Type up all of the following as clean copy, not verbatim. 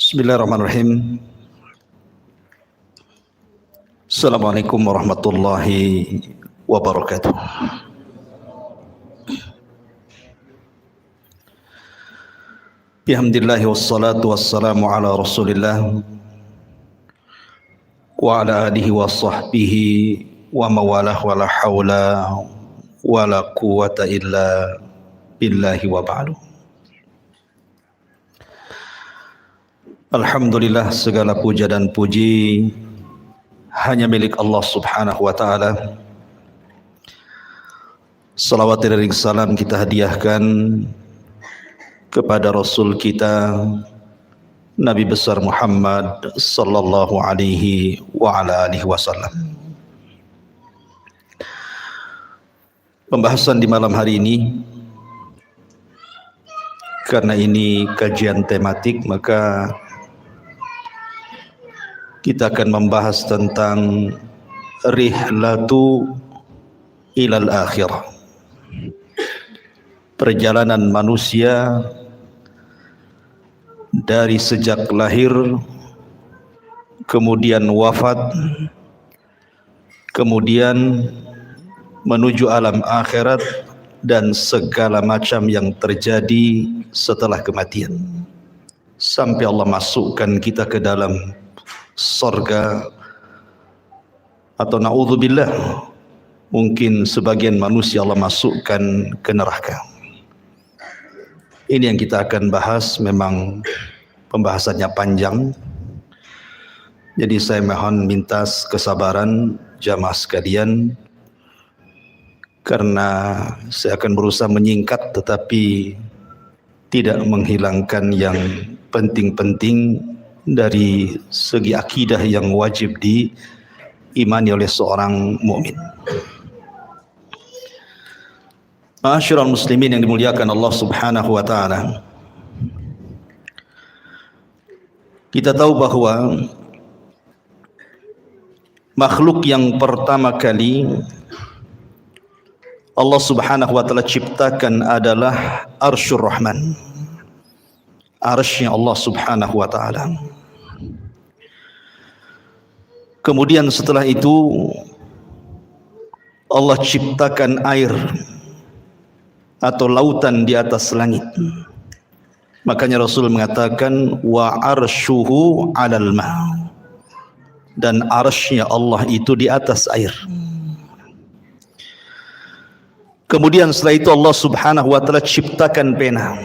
Bismillahirrahmanirrahim. Assalamualaikum warahmatullahi wabarakatuh. Bihamdillahi wassalatu wassalamu ala rasulillah wa ala alihi wa sahbihi wa mawalah wa la hawla wa la quwata illa billahi wa ba'du. Alhamdulillah, segala puja dan puji hanya milik Allah subhanahu wa ta'ala. Salawat dan salam kita hadiahkan kepada Rasul kita Nabi besar Muhammad sallallahu alaihi wa ala alihi wasallam. Pembahasan di malam hari ini, karena ini kajian tematik, maka kita akan membahas tentang rihlatu ilal akhirah, perjalanan manusia dari sejak lahir, kemudian wafat, kemudian menuju alam akhirat dan segala macam yang terjadi setelah kematian, sampai Allah masukkan kita ke dalam surga, atau na'udzubillah, mungkin sebagian manusia Allah masukkan ke neraka. Ini yang kita akan bahas. Memang pembahasannya panjang, jadi saya mohon minta kesabaran jamaah sekalian, karena saya akan berusaha menyingkat tetapi tidak menghilangkan yang penting-penting dari segi akidah yang wajib diimani oleh seorang mukmin. Ma'asyiral muslimin yang dimuliakan Allah subhanahu wa ta'ala, kita tahu bahwa makhluk yang pertama kali Allah subhanahu wa ta'ala ciptakan adalah Arsyur Rahman, arsy-Nya Allah subhanahu wa ta'ala. Kemudian setelah itu Allah ciptakan air atau lautan di atas langit. Makanya Rasul mengatakan wa arsyuhu 'alal ma', dan arsy-Nya Allah itu di atas air. Kemudian setelah itu Allah subhanahu wa ta'ala ciptakan pena,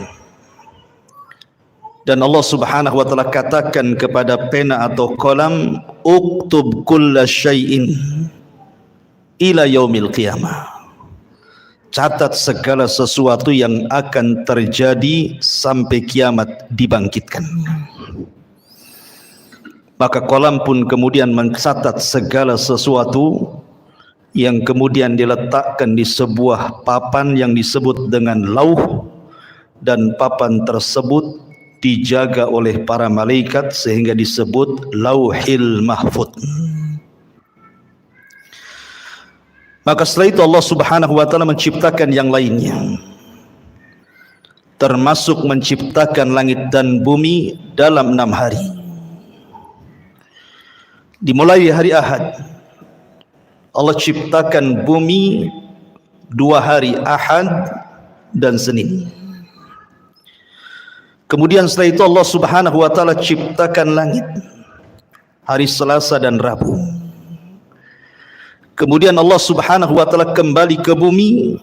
dan Allah subhanahu wa ta'ala katakan kepada pena atau kolam, uktub kulla syai'in ila yaumil qiyamah, catat segala sesuatu yang akan terjadi sampai kiamat dibangkitkan. Maka kolam pun kemudian mencatat segala sesuatu yang kemudian diletakkan di sebuah papan yang disebut dengan lauh, dan papan tersebut dijaga oleh para malaikat sehingga disebut Lauhil Mahfuz. Maka setelah itu Allah subhanahu wa ta'ala menciptakan yang lainnya, termasuk menciptakan langit dan bumi dalam 6 hari. Dimulai hari Ahad, Allah ciptakan bumi 2 hari, Ahad dan Senin. Kemudian setelah itu Allah subhanahu wa ta'ala ciptakan langit hari Selasa dan Rabu. Kemudian Allah subhanahu wa ta'ala kembali ke bumi,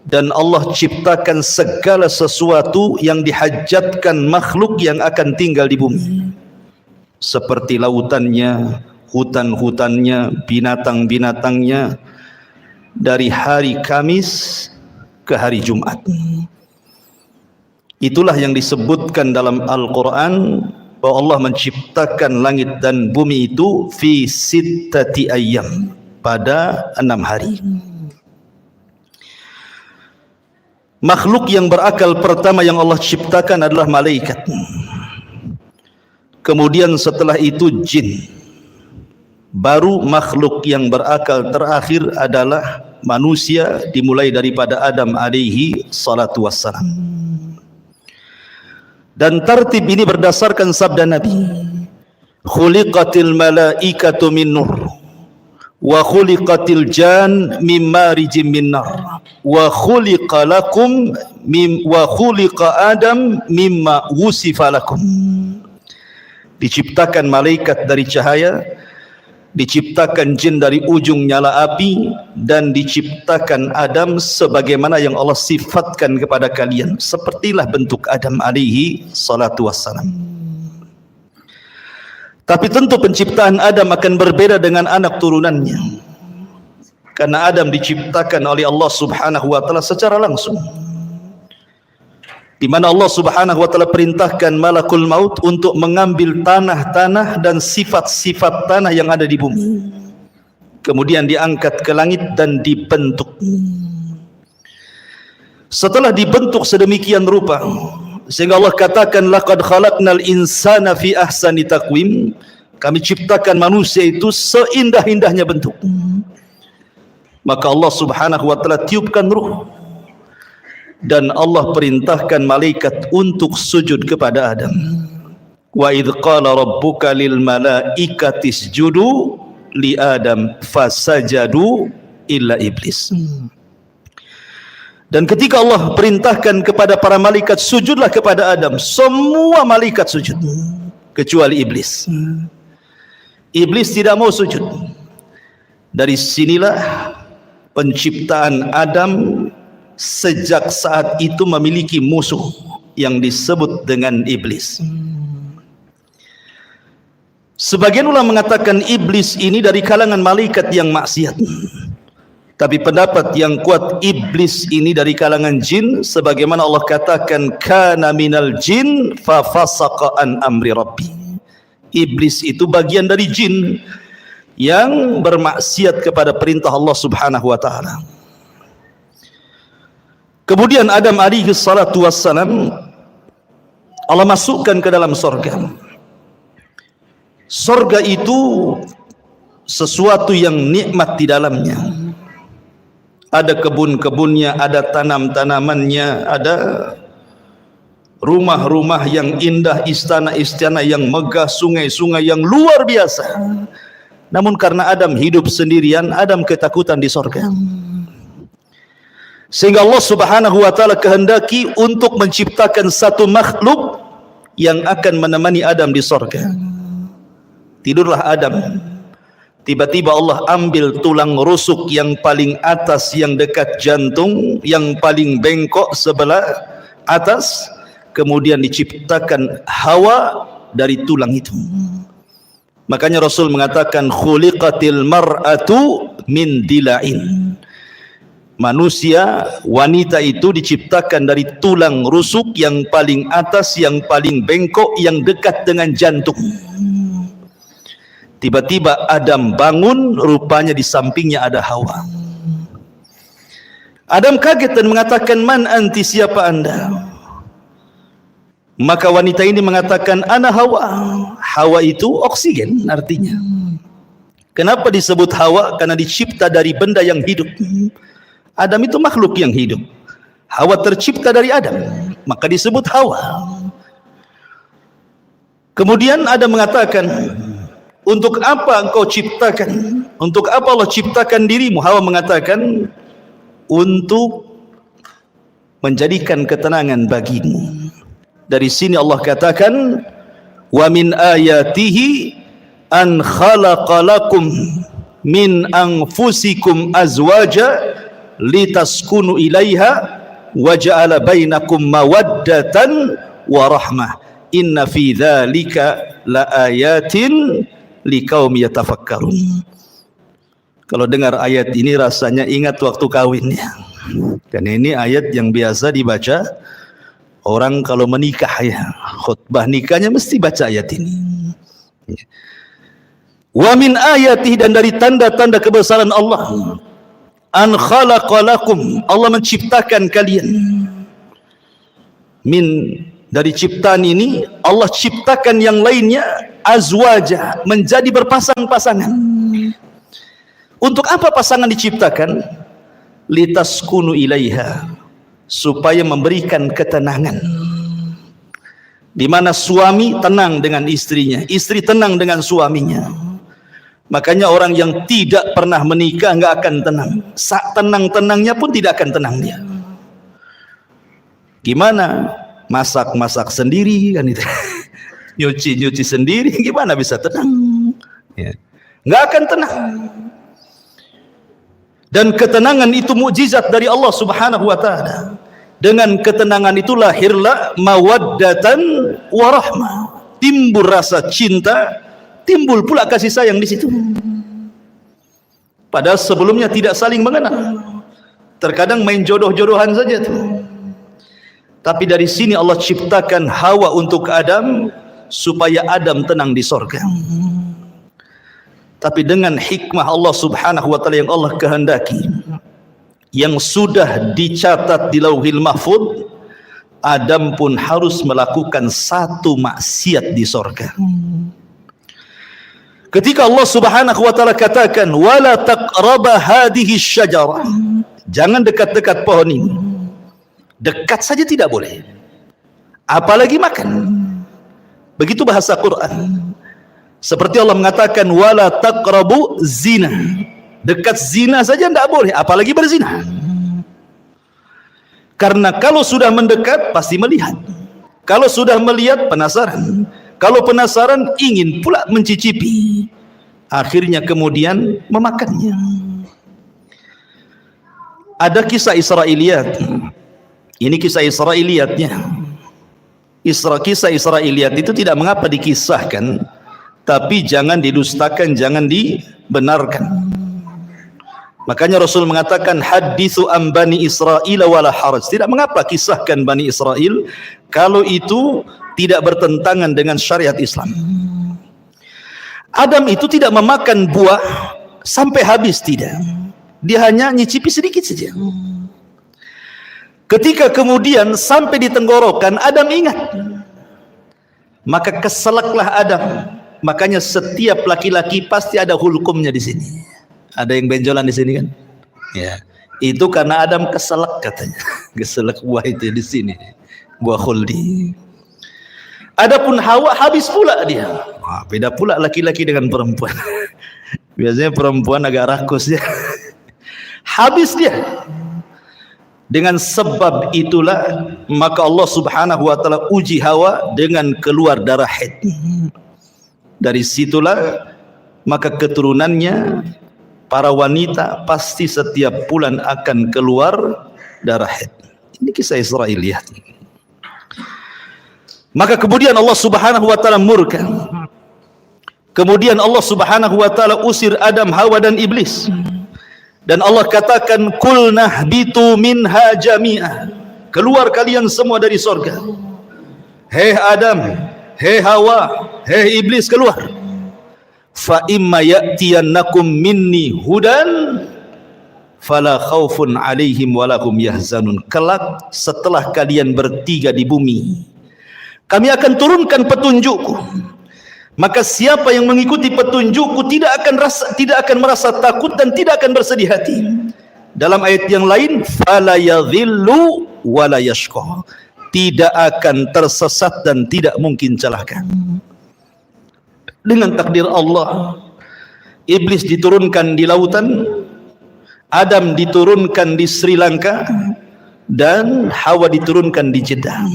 dan Allah ciptakan segala sesuatu yang dihajatkan makhluk yang akan tinggal di bumi, seperti lautannya, hutan-hutannya, binatang-binatangnya, dari hari Kamis ke hari Jumat. Itulah yang disebutkan dalam Al-Quran bahwa Allah menciptakan langit dan bumi itu fi sittati ayyam, pada 6 hari. Makhluk yang berakal pertama yang Allah ciptakan adalah malaikat. Kemudian setelah itu jin. Baru makhluk yang berakal terakhir adalah manusia, dimulai daripada Adam alaihi salatu wassalam. Dan tartib ini berdasarkan sabda Nabi, khuliqatil malaikatu min nur wa khuliqatil jan min marijim min nar wa khuliqa lakum wa khuliqa adam mimma wusifa lakum. Diciptakan malaikat dari cahaya, diciptakan jin dari ujung nyala api, dan diciptakan Adam sebagaimana yang Allah sifatkan kepada kalian. Sepertilah bentuk Adam alaihi salatu wassalam. Tapi tentu penciptaan Adam akan berbeda dengan anak turunannya, karena Adam diciptakan oleh Allah subhanahu wa ta'ala secara langsung, di mana Allah subhanahu wa ta'ala perintahkan malakul maut untuk mengambil tanah-tanah dan sifat-sifat tanah yang ada di bumi, kemudian diangkat ke langit dan dibentuk. Setelah dibentuk sedemikian rupa, sehingga Allah katakan laqad khalaqnal insana fi ahsani taqwim, kami ciptakan manusia itu seindah-indahnya bentuk. Maka Allah subhanahu wa ta'ala tiupkan ruh, dan Allah perintahkan malaikat untuk sujud kepada Adam. Wa idh qala rabbuka lil malaikati isjudu li Adam fasajadu illa iblis. Dan ketika Allah perintahkan kepada para malaikat sujudlah kepada Adam, semua malaikat sujud kecuali iblis. Iblis tidak mau sujud. Dari sinilah penciptaan Adam sejak saat itu memiliki musuh yang disebut dengan iblis. Sebagian ulama mengatakan iblis ini dari kalangan malaikat yang maksiat, tapi pendapat yang kuat iblis ini dari kalangan jin, sebagaimana Allah katakan kana minal jin fa fasaqa an amri rabbi. Iblis itu bagian dari jin yang bermaksiat kepada perintah Allah subhanahu wa ta'ala. Kemudian Adam alaihi salatu wassalam Allah masukkan ke dalam sorga. Sorga itu sesuatu yang nikmat di dalamnya. Ada kebun-kebunnya, ada tanam-tanamannya, ada rumah-rumah yang indah, istana-istana yang megah, sungai-sungai yang luar biasa. Namun karena Adam hidup sendirian, Adam ketakutan di sorga. Sehingga Allah subhanahu wa ta'ala kehendaki untuk menciptakan satu makhluk yang akan menemani Adam di sorga. Tidurlah Adam. Tiba-tiba Allah ambil tulang rusuk yang paling atas, yang dekat jantung, yang paling bengkok sebelah atas, kemudian diciptakan Hawa dari tulang itu. Makanya Rasul mengatakan khuliqatil mar'atu min dila'in. Manusia, wanita itu diciptakan dari tulang rusuk yang paling atas, yang paling bengkok, yang dekat dengan jantung. Tiba-tiba Adam bangun, rupanya di sampingnya ada Hawa. Adam kaget dan mengatakan, man anti, siapa anda? Maka wanita ini mengatakan, ana Hawa. Hawa itu oksigen artinya. Kenapa disebut Hawa? Karena dicipta dari benda yang hidup. Adam itu makhluk yang hidup. Hawa tercipta dari Adam, maka disebut Hawa. Kemudian Adam mengatakan, untuk apa engkau ciptakan? Untuk apa Allah ciptakan dirimu? Hawa mengatakan, untuk menjadikan ketenangan bagimu. Dari sini Allah katakan, wa min ayatihi an khalaqalakum min anfusikum azwaja litaskunu ilaiha wa ja'ala bainakum mawaddatan wa rahmah inna fi dzalika laayatin liqaumi yatafakkarun. Kalau dengar ayat ini rasanya ingat waktu kawinnya. Dan ini ayat yang biasa dibaca orang kalau menikah ya. Khutbah nikahnya mesti baca ayat ini. Wa min ayatihi, dan dari tanda-tanda kebesaran Allah, an khalaqalakum, Allah menciptakan kalian. Min, dari ciptaan ini Allah ciptakan yang lainnya, azwaja, menjadi berpasang-pasangan. Untuk apa pasangan diciptakan? Litaskunu ilaiha, supaya memberikan ketenangan. di mana suami tenang dengan istrinya, istri tenang dengan suaminya. Makanya orang yang tidak pernah menikah nggak akan tenang. Tenang-tenangnya pun tidak akan tenang dia. Gimana? Masak sendiri kan itu. Nyuci sendiri, gimana bisa tenang? Ya. Nggak akan tenang. Dan ketenangan itu mukjizat dari Allah Subhanahu wa taala. Dengan ketenangan itu lahirlah mawaddatan warahmah. Timbul rasa cinta, timbul pula kasih sayang di situ. Padahal sebelumnya tidak saling mengenal. Terkadang main jodoh-jodohan saja tuh. Tapi dari sini Allah ciptakan Hawa untuk Adam supaya Adam tenang di sorga. Tapi dengan hikmah Allah Subhanahu wa taala yang Allah kehendaki, yang sudah dicatat di Lauhil Mahfuz, Adam pun harus melakukan satu maksiat di sorga. Ketika Allah Subhanahu wa taala katakan wala taqraba hadhihi syajarah, jangan dekat-dekat pohon ini. Dekat saja tidak boleh, apalagi makan. Begitu bahasa Quran. Seperti Allah mengatakan wala taqrabu zina, dekat zina saja tidak boleh, apalagi berzina. Karena kalau sudah mendekat pasti melihat, kalau sudah melihat penasaran, kalau penasaran ingin pula mencicipi, akhirnya kemudian memakannya. Ada kisah Israiliyat. Ini kisah Israiliyatnya. Kisah Israiliyat itu tidak mengapa dikisahkan, tapi jangan didustakan, jangan dibenarkan. Makanya Rasul mengatakan hadithu an Bani Israil wala haraj. Tidak mengapa kisahkan Bani Israel kalau itu tidak bertentangan dengan syariat Islam. Adam itu tidak memakan buah sampai habis, tidak. Dia hanya nyicipi sedikit saja. Ketika kemudian sampai di tenggorokan, Adam ingat. Maka keselaklah Adam. Makanya setiap laki-laki pasti ada hulkumnya di sini. Ada yang benjolan di sini kan? Ya, itu karena Adam keselak katanya. Keselak buah itu di sini, buah khuldi. Adapun Hawa habis pula dia. Wah, beda pula laki-laki dengan perempuan. Biasanya perempuan agak rakus ya. Habis dia. Dengan sebab itulah maka Allah Subhanahu wa taala uji Hawa dengan keluar darah haid. Dari situlah maka keturunannya para wanita pasti setiap bulan akan keluar darah haid. Ini kisah Israiliyat. Maka kemudian Allah Subhanahu wa taala murka. Kemudian Allah Subhanahu wa taala usir Adam, Hawa dan iblis. Dan Allah katakan kulnah bitu minha jami'ah, keluar kalian semua dari sorga. Hei Adam, hei Hawa, hei iblis, keluar. Fa imma ya'tiyannakum minni hudan fala khaufun alaihim walahum yahzanun. Kelak setelah kalian bertiga di bumi, kami akan turunkan petunjukku. Maka siapa yang mengikuti petunjukku tidak akan merasa takut dan tidak akan bersedih hati. Dalam ayat yang lain, fala yadhillu wala yashqa, tidak akan tersesat dan tidak mungkin celaka. Dengan takdir Allah, iblis diturunkan di lautan, Adam diturunkan di Sri Lanka, dan Hawa diturunkan di Jeddah.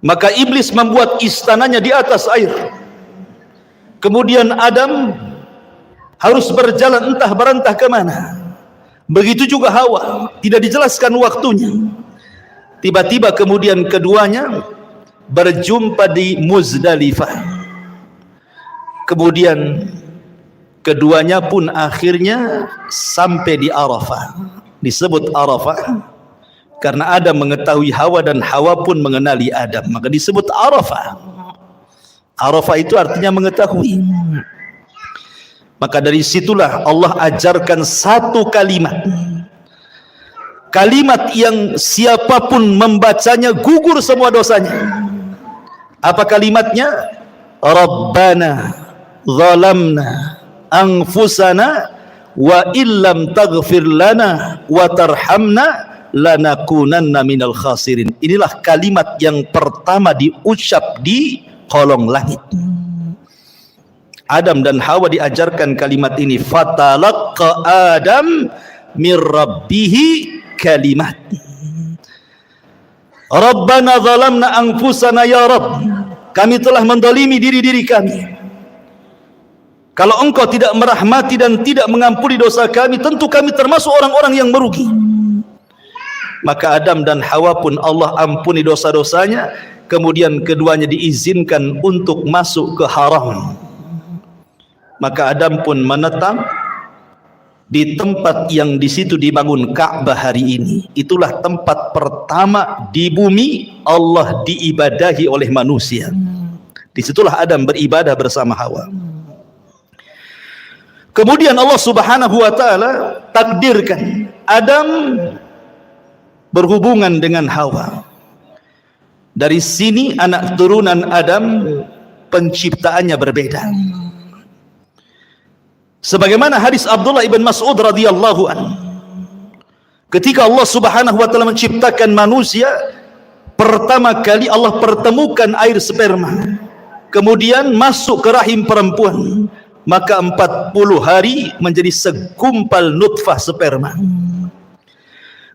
Maka iblis membuat istananya di atas air. Kemudian Adam harus berjalan entah berantah ke mana. Begitu juga Hawa, tidak dijelaskan waktunya. Tiba-tiba kemudian keduanya berjumpa di Muzdalifah. Kemudian keduanya pun akhirnya sampai di Arafah. Disebut Arafah karena Adam mengetahui Hawa dan Hawa pun mengenali Adam, maka disebut Arafah. Arafah itu artinya mengetahui. Maka dari situlah Allah ajarkan satu kalimat, kalimat yang siapapun membacanya gugur semua dosanya. Apa kalimatnya? Rabbana zalamna anfusana wa illam taghfir lana wa tarhamna lanakunanna minal khasirin. Inilah kalimat yang pertama diucap di kolong langit. Adam dan Hawa diajarkan kalimat ini, fatalaqqa Adam min rabbihi kalimat. Rabbana zalamna anfusana ya Rabb, kami telah mendolimi diri-diri kami. Kalau engkau tidak merahmati dan tidak mengampuni dosa kami, tentu kami termasuk orang-orang yang merugi. Maka Adam dan Hawa pun Allah ampuni dosa-dosanya, kemudian keduanya diizinkan untuk masuk ke haram. Maka Adam pun menetap di tempat yang di situ dibangun Ka'bah hari ini. Itulah tempat pertama di bumi Allah diibadahi oleh manusia. Disitulah Adam beribadah bersama Hawa. Kemudian Allah Subhanahu wa taala takdirkan Adam berhubungan dengan Hawa. Dari sini anak turunan Adam penciptaannya berbeda. Sebagaimana hadis Abdullah ibn Mas'ud radhiyallahu anhu, ketika Allah Subhanahu wa taala menciptakan manusia, pertama kali Allah pertemukan air sperma, kemudian masuk ke rahim perempuan, maka 40 hari menjadi segumpal nutfah sperma.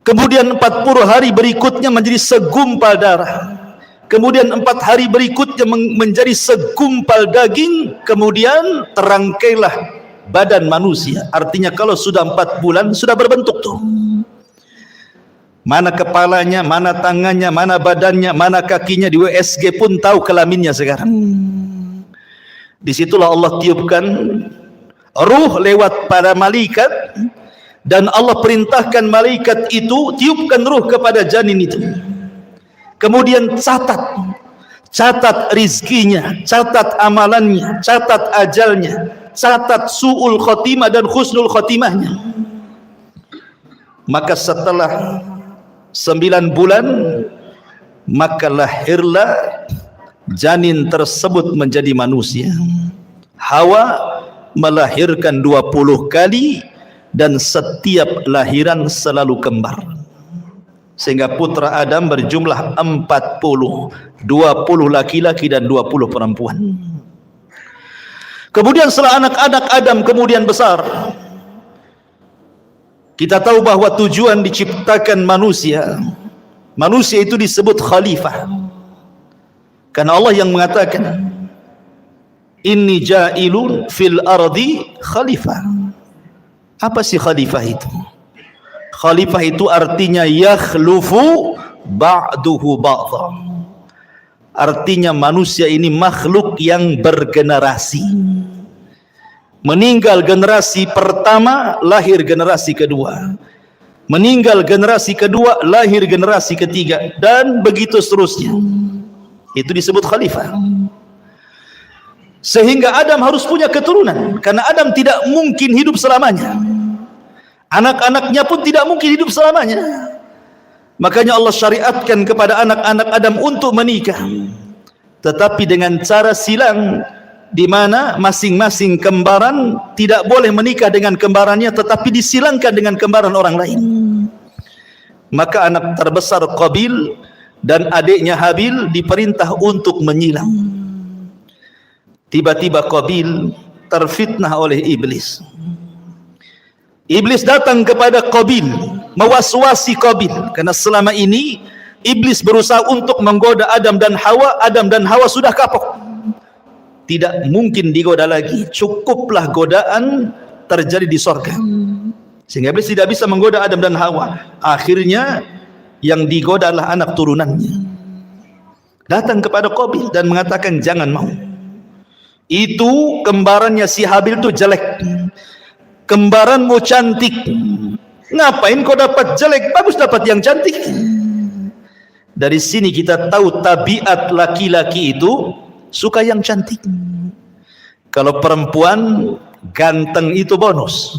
Kemudian 40 hari berikutnya menjadi segumpal darah. Kemudian 4 hari berikutnya menjadi segumpal daging. Kemudian terangkailah badan manusia. Artinya kalau sudah 4 bulan sudah berbentuk tuh. Mana kepalanya, mana tangannya, mana badannya, mana kakinya. Di USG pun tahu kelaminnya sekarang. Disitulah Allah tiupkan ruh lewat para malaikat, dan Allah perintahkan malaikat itu tiupkan ruh kepada janin itu. Kemudian catat rizkinya, catat amalannya, catat ajalnya, catat su'ul khotimah dan husnul khotimahnya. Maka setelah 9 bulan, maka lahirlah janin tersebut menjadi manusia. Hawa melahirkan 20 kali, dan setiap lahiran selalu kembar, sehingga putra Adam berjumlah 40, 20 laki-laki dan 20 perempuan. Kemudian setelah anak-anak Adam kemudian besar, kita tahu bahwa tujuan diciptakan manusia itu disebut khalifah, karena Allah yang mengatakan inni ja'ilun fil ardi khalifah. Apa sih khalifah itu? Khalifah itu artinya yakhlufu ba'duhu ba'dha. Artinya manusia ini makhluk yang bergenerasi. Meninggal generasi pertama, lahir generasi kedua. Meninggal generasi kedua, lahir generasi ketiga, dan begitu seterusnya. Itu disebut khalifah. Sehingga Adam harus punya keturunan, karena Adam tidak mungkin hidup selamanya. Anak-anaknya pun tidak mungkin hidup selamanya. Makanya Allah syariatkan kepada anak-anak Adam untuk menikah, tetapi dengan cara silang, di mana masing-masing kembaran tidak boleh menikah dengan kembarannya, tetapi disilangkan dengan kembaran orang lain. Maka anak terbesar Qabil dan adiknya Habil diperintah untuk menyilang. Tiba-tiba Qabil terfitnah oleh iblis. Iblis datang kepada Qabil, mewaswasi Qabil, karena selama ini iblis berusaha untuk menggoda Adam dan Hawa. Adam dan Hawa sudah kapok, tidak mungkin digoda lagi, cukuplah godaan terjadi di sorga, sehingga iblis tidak bisa menggoda Adam dan Hawa. Akhirnya yang digoda adalah anak turunannya. Datang kepada Qabil dan mengatakan jangan mau, itu kembarannya si Habil itu jelek, kembaranmu cantik, ngapain kau dapat jelek, bagus dapat yang cantik. Dari sini kita tahu tabiat laki-laki itu suka yang cantik. Kalau perempuan ganteng itu bonus,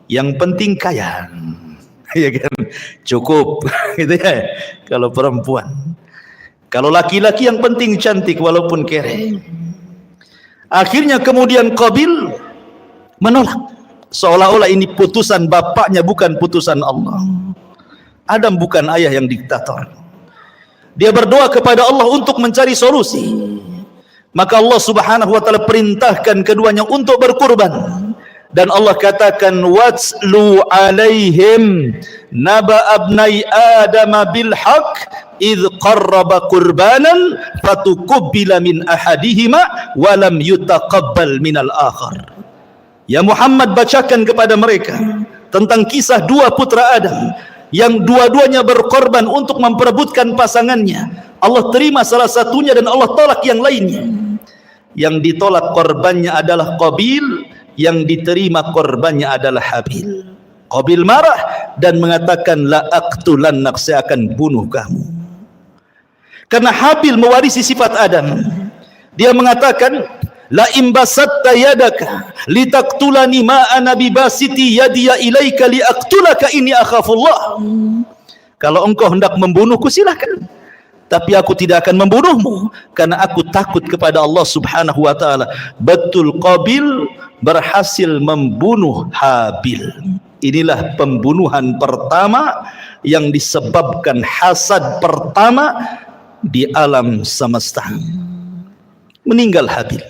yang penting kaya, ya kan, cukup gitu ya. Kalau perempuan, kalau laki-laki yang penting cantik walaupun kere. Akhirnya kemudian Qabil menolak, seolah-olah ini putusan bapaknya bukan putusan Allah. Adam bukan ayah yang diktator. Dia berdoa kepada Allah untuk mencari solusi. Maka Allah Subhanahu wa taala perintahkan keduanya untuk berkurban. Dan Allah katakan watslu alaihim naba abnai adam bil haqq idh qarraba qurbanan fatuqbila min ahadihima wa lam yutaqabbal minal akhar. Ya Muhammad, bacakan kepada mereka tentang kisah dua putra Adam yang dua-duanya berkorban untuk memperebutkan pasangannya. Allah terima salah satunya dan Allah tolak yang lainnya. Yang ditolak korbannya adalah Qabil, yang diterima korbannya adalah Habil. Qabil marah dan mengatakan la aqtulannak, saya akan bunuh kamu. Karena Habil mewarisi sifat Adam. Dia mengatakan la imbasatta yadaka litaqtulani ma ana bibasiti yadiya ilaika liaqtulaka inni akhafullah. Kalau engkau hendak membunuhku silakan, tapi aku tidak akan membunuhmu karena aku takut kepada Allah Subhanahu wa taala. Betul, Qabil berhasil membunuh Habil. Inilah pembunuhan pertama yang disebabkan hasad pertama di alam semesta. Meninggal Habil.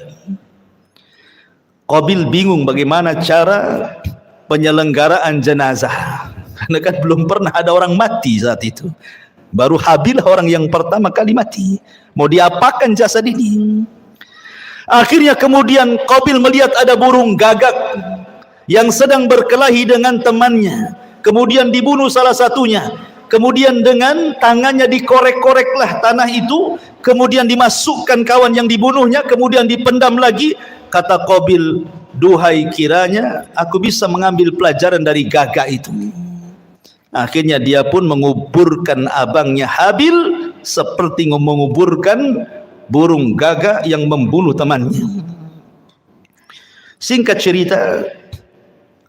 Qabil bingung bagaimana cara penyelenggaraan jenazah, karena kan belum pernah ada orang mati saat itu. Baru Habil orang yang pertama kali mati. Mau diapakan jasad ini? Akhirnya kemudian Qabil melihat ada burung gagak yang sedang berkelahi dengan temannya. Kemudian dibunuh salah satunya. Kemudian dengan tangannya dikorek-koreklah tanah itu. Kemudian dimasukkan kawan yang dibunuhnya. Kemudian dipendam lagi. Kata Qabil, duhai kiranya aku bisa mengambil pelajaran dari gagak itu. Akhirnya dia pun menguburkan abangnya Habil seperti menguburkan burung gagak yang membunuh temannya. Singkat cerita,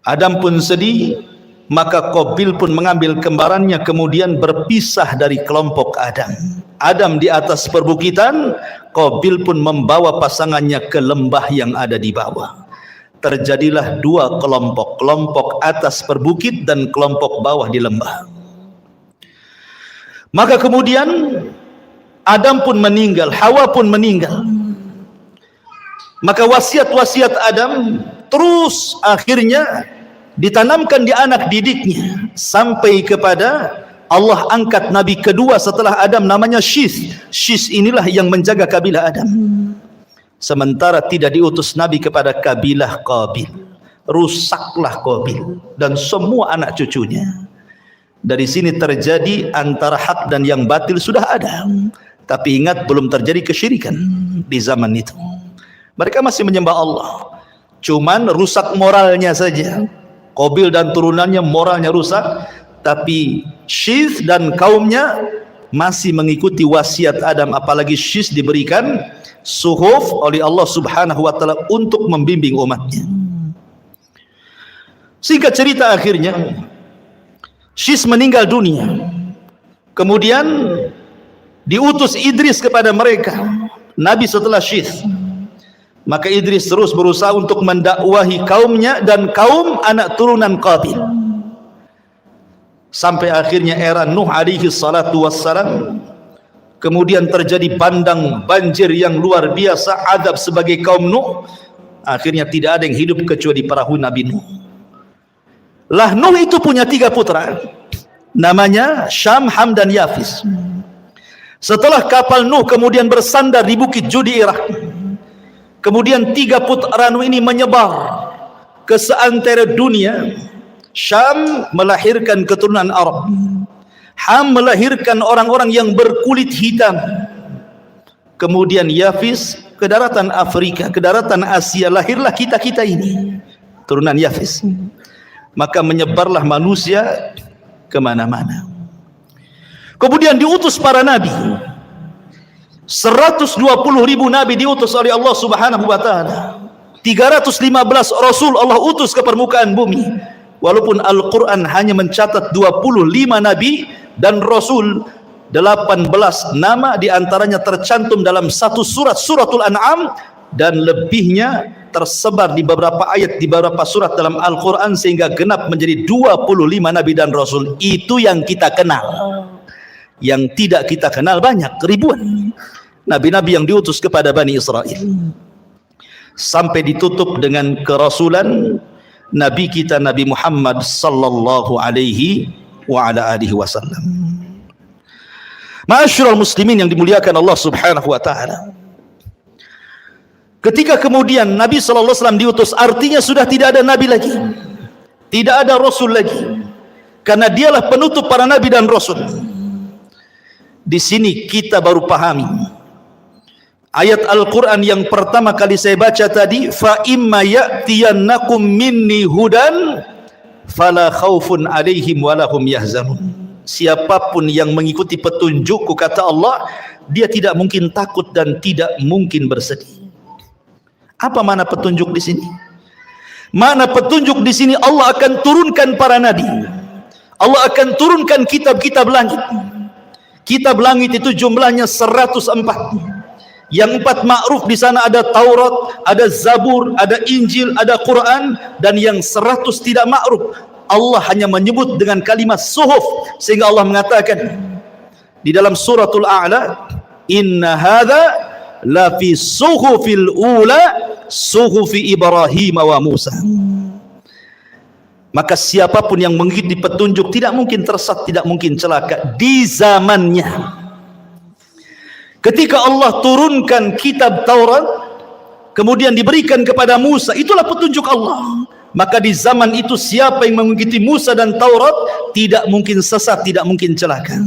Adam pun sedih, maka Qabil pun mengambil kembarannya kemudian berpisah dari kelompok Adam. Adam di atas perbukitan, Qabil pun membawa pasangannya ke lembah yang ada di bawah. Terjadilah dua kelompok, kelompok atas perbukit dan kelompok bawah di lembah. Maka kemudian Adam pun meninggal, Hawa pun meninggal. Maka wasiat-wasiat Adam terus akhirnya ditanamkan di anak didiknya sampai kepada Allah angkat Nabi kedua setelah Adam, namanya Syith. Syith inilah yang menjaga kabilah Adam. Sementara tidak diutus Nabi kepada kabilah Qabil. Rusaklah Qabil dan semua anak cucunya. Dari sini terjadi antara hak dan yang batil sudah ada. Tapi ingat, belum terjadi kesyirikan di zaman itu. Mereka masih menyembah Allah. Cuman rusak moralnya saja. Qabil dan turunannya moralnya rusak. Tapi Syith dan kaumnya masih mengikuti wasiat Adam. Apalagi Syith diberikan suhuf oleh Allah Subhanahu wa taala untuk membimbing umatnya. Singkat cerita, akhirnya Syith meninggal dunia. Kemudian diutus Idris kepada mereka, Nabi setelah Syith. Maka Idris terus berusaha untuk mendakwahi kaumnya dan kaum anak turunan Qabil. Sampai akhirnya era Nuh alaihi salatu wassalam. Kemudian terjadi bandang banjir yang luar biasa, adab sebagai kaum Nuh. Akhirnya tidak ada yang hidup kecuali perahu Nabi Nuh. Lah Nuh itu punya 3 putra, namanya Syam, Ham dan Yafis. Setelah kapal Nuh kemudian bersandar di bukit Judi Irak, kemudian 3 putra Nuh ini menyebar ke seantero dunia. Syam melahirkan keturunan Arab, Ham melahirkan orang-orang yang berkulit hitam. Kemudian Yafis ke daratan Afrika, ke daratan Asia, lahirlah kita-kita ini, turunan Yafis. Maka menyebarlah manusia kemana-mana. Kemudian diutus para nabi. 120.000 nabi diutus oleh Allah Subhanahu wa taala. 315 rasul Allah utus ke permukaan bumi. Walaupun Al-Quran hanya mencatat 25 nabi dan rasul, 18 nama diantaranya tercantum dalam satu surat, suratul An'am, dan lebihnya tersebar di beberapa ayat, di beberapa surat dalam Al-Quran, sehingga genap menjadi 25 nabi dan rasul. Itu yang kita kenal. Yang tidak kita kenal banyak, ribuan nabi-nabi yang diutus kepada Bani Israel, sampai ditutup dengan kerasulan Nabi kita Nabi Muhammad sallallahu alaihi wa ala alihi wasallam. Ma'asyiral muslimin yang dimuliakan Allah Subhanahu wa taala, ketika kemudian Nabi sallallahu alaihi wasallam diutus, artinya sudah tidak ada nabi lagi, tidak ada rasul lagi, karena dialah penutup para nabi dan rasul. Di sini kita baru pahami ayat Al-Quran yang pertama kali saya baca tadi, fa imma ya'tiyannakum minni hudan fala khaufun alaihim walahum yahzanun. Siapapun yang mengikuti petunjukku, kata Allah, dia tidak mungkin takut dan tidak mungkin bersedih. Apa makna petunjuk di sini? Makna petunjuk di sini, Allah akan turunkan para nabi, Allah akan turunkan kitab-kitab langit. Kitab langit itu jumlahnya 104. Yang 4 ma'ruf di sana ada Taurat, ada Zabur, ada Injil, ada Quran, dan yang 100 tidak ma'ruf. Allah hanya menyebut dengan kalimat suhuf, sehingga Allah mengatakan di dalam suratul A'la, inna hadza la fi suhufil ula suhufi Ibrahim wa Musa. Maka siapapun yang mengikuti petunjuk tidak mungkin tersesat, tidak mungkin celaka di zamannya. Ketika Allah turunkan kitab Taurat, kemudian diberikan kepada Musa, itulah petunjuk Allah. Maka di zaman itu siapa yang mengikuti Musa dan Taurat tidak mungkin sesat, tidak mungkin celaka.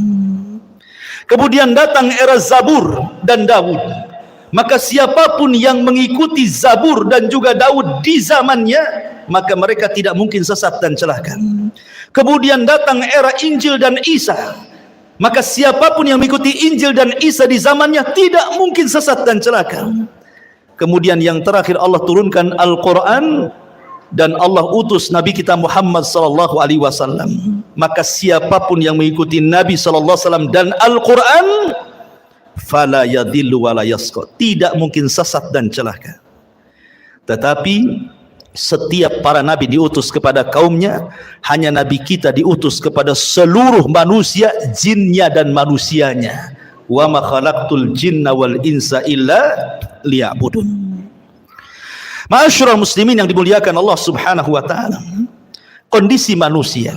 Kemudian datang era Zabur dan Daud. Maka siapapun yang mengikuti Zabur dan juga Daud di zamannya, maka mereka tidak mungkin sesat dan celaka. Kemudian datang era Injil dan Isa. Maka siapapun yang mengikuti Injil dan Isa di zamannya tidak mungkin sesat dan celaka. Kemudian yang terakhir Allah turunkan Al-Quran, dan Allah utus Nabi kita Muhammad sallallahu alaihi wasallam. Maka siapapun yang mengikuti Nabi sallallahu alaihi wasallam dan Al-Quran, fala yadhillu wa la yasqa, tidak mungkin sesat dan celaka. Tetapi setiap para nabi diutus kepada kaumnya, hanya nabi kita diutus kepada seluruh manusia, jinnya dan manusianya. Wa ma khalaqtul jinna wal insa illa liya'budun. Ma'asyiral muslimin yang dimuliakan Allah Subhanahu wa taala, kondisi manusia,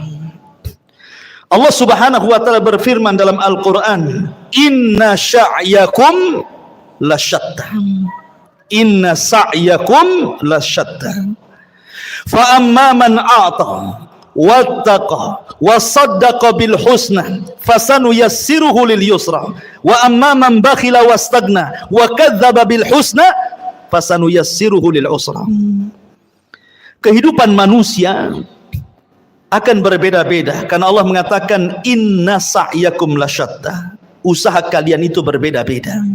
Allah Subhanahu wa taala berfirman dalam Al-Qur'an, inna sa'yakum lasyatta, inna sa'yakum lasyatta, fa amma man a'ta wattaqa wa saddaqa bil husna fasanuyassiruhu lil yusra, wa amma man bakhila wastagna wa kadzdzaba bil husna fasanuyassiruhu lil usra. Kehidupan manusia akan berbeda-beda karena Allah mengatakan inna sa'yakum lasyatta, usaha kalian itu berbeda-beda.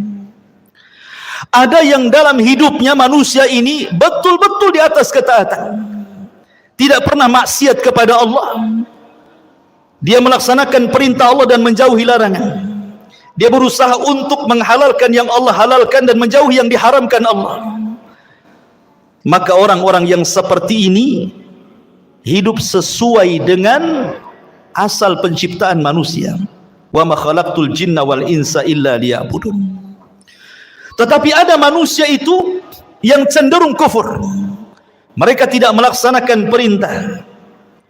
Ada yang dalam hidupnya manusia ini betul-betul di atas ketaatan, tidak pernah maksiat kepada Allah, dia melaksanakan perintah Allah dan menjauhi larangan, dia berusaha untuk menghalalkan yang Allah halalkan dan menjauhi yang diharamkan Allah. Maka orang-orang yang seperti ini hidup sesuai dengan asal penciptaan manusia. Wa ma khalaqtul jinna wal insa illa liya'budun. Tetapi ada manusia itu yang cenderung kufur. Mereka tidak melaksanakan perintah,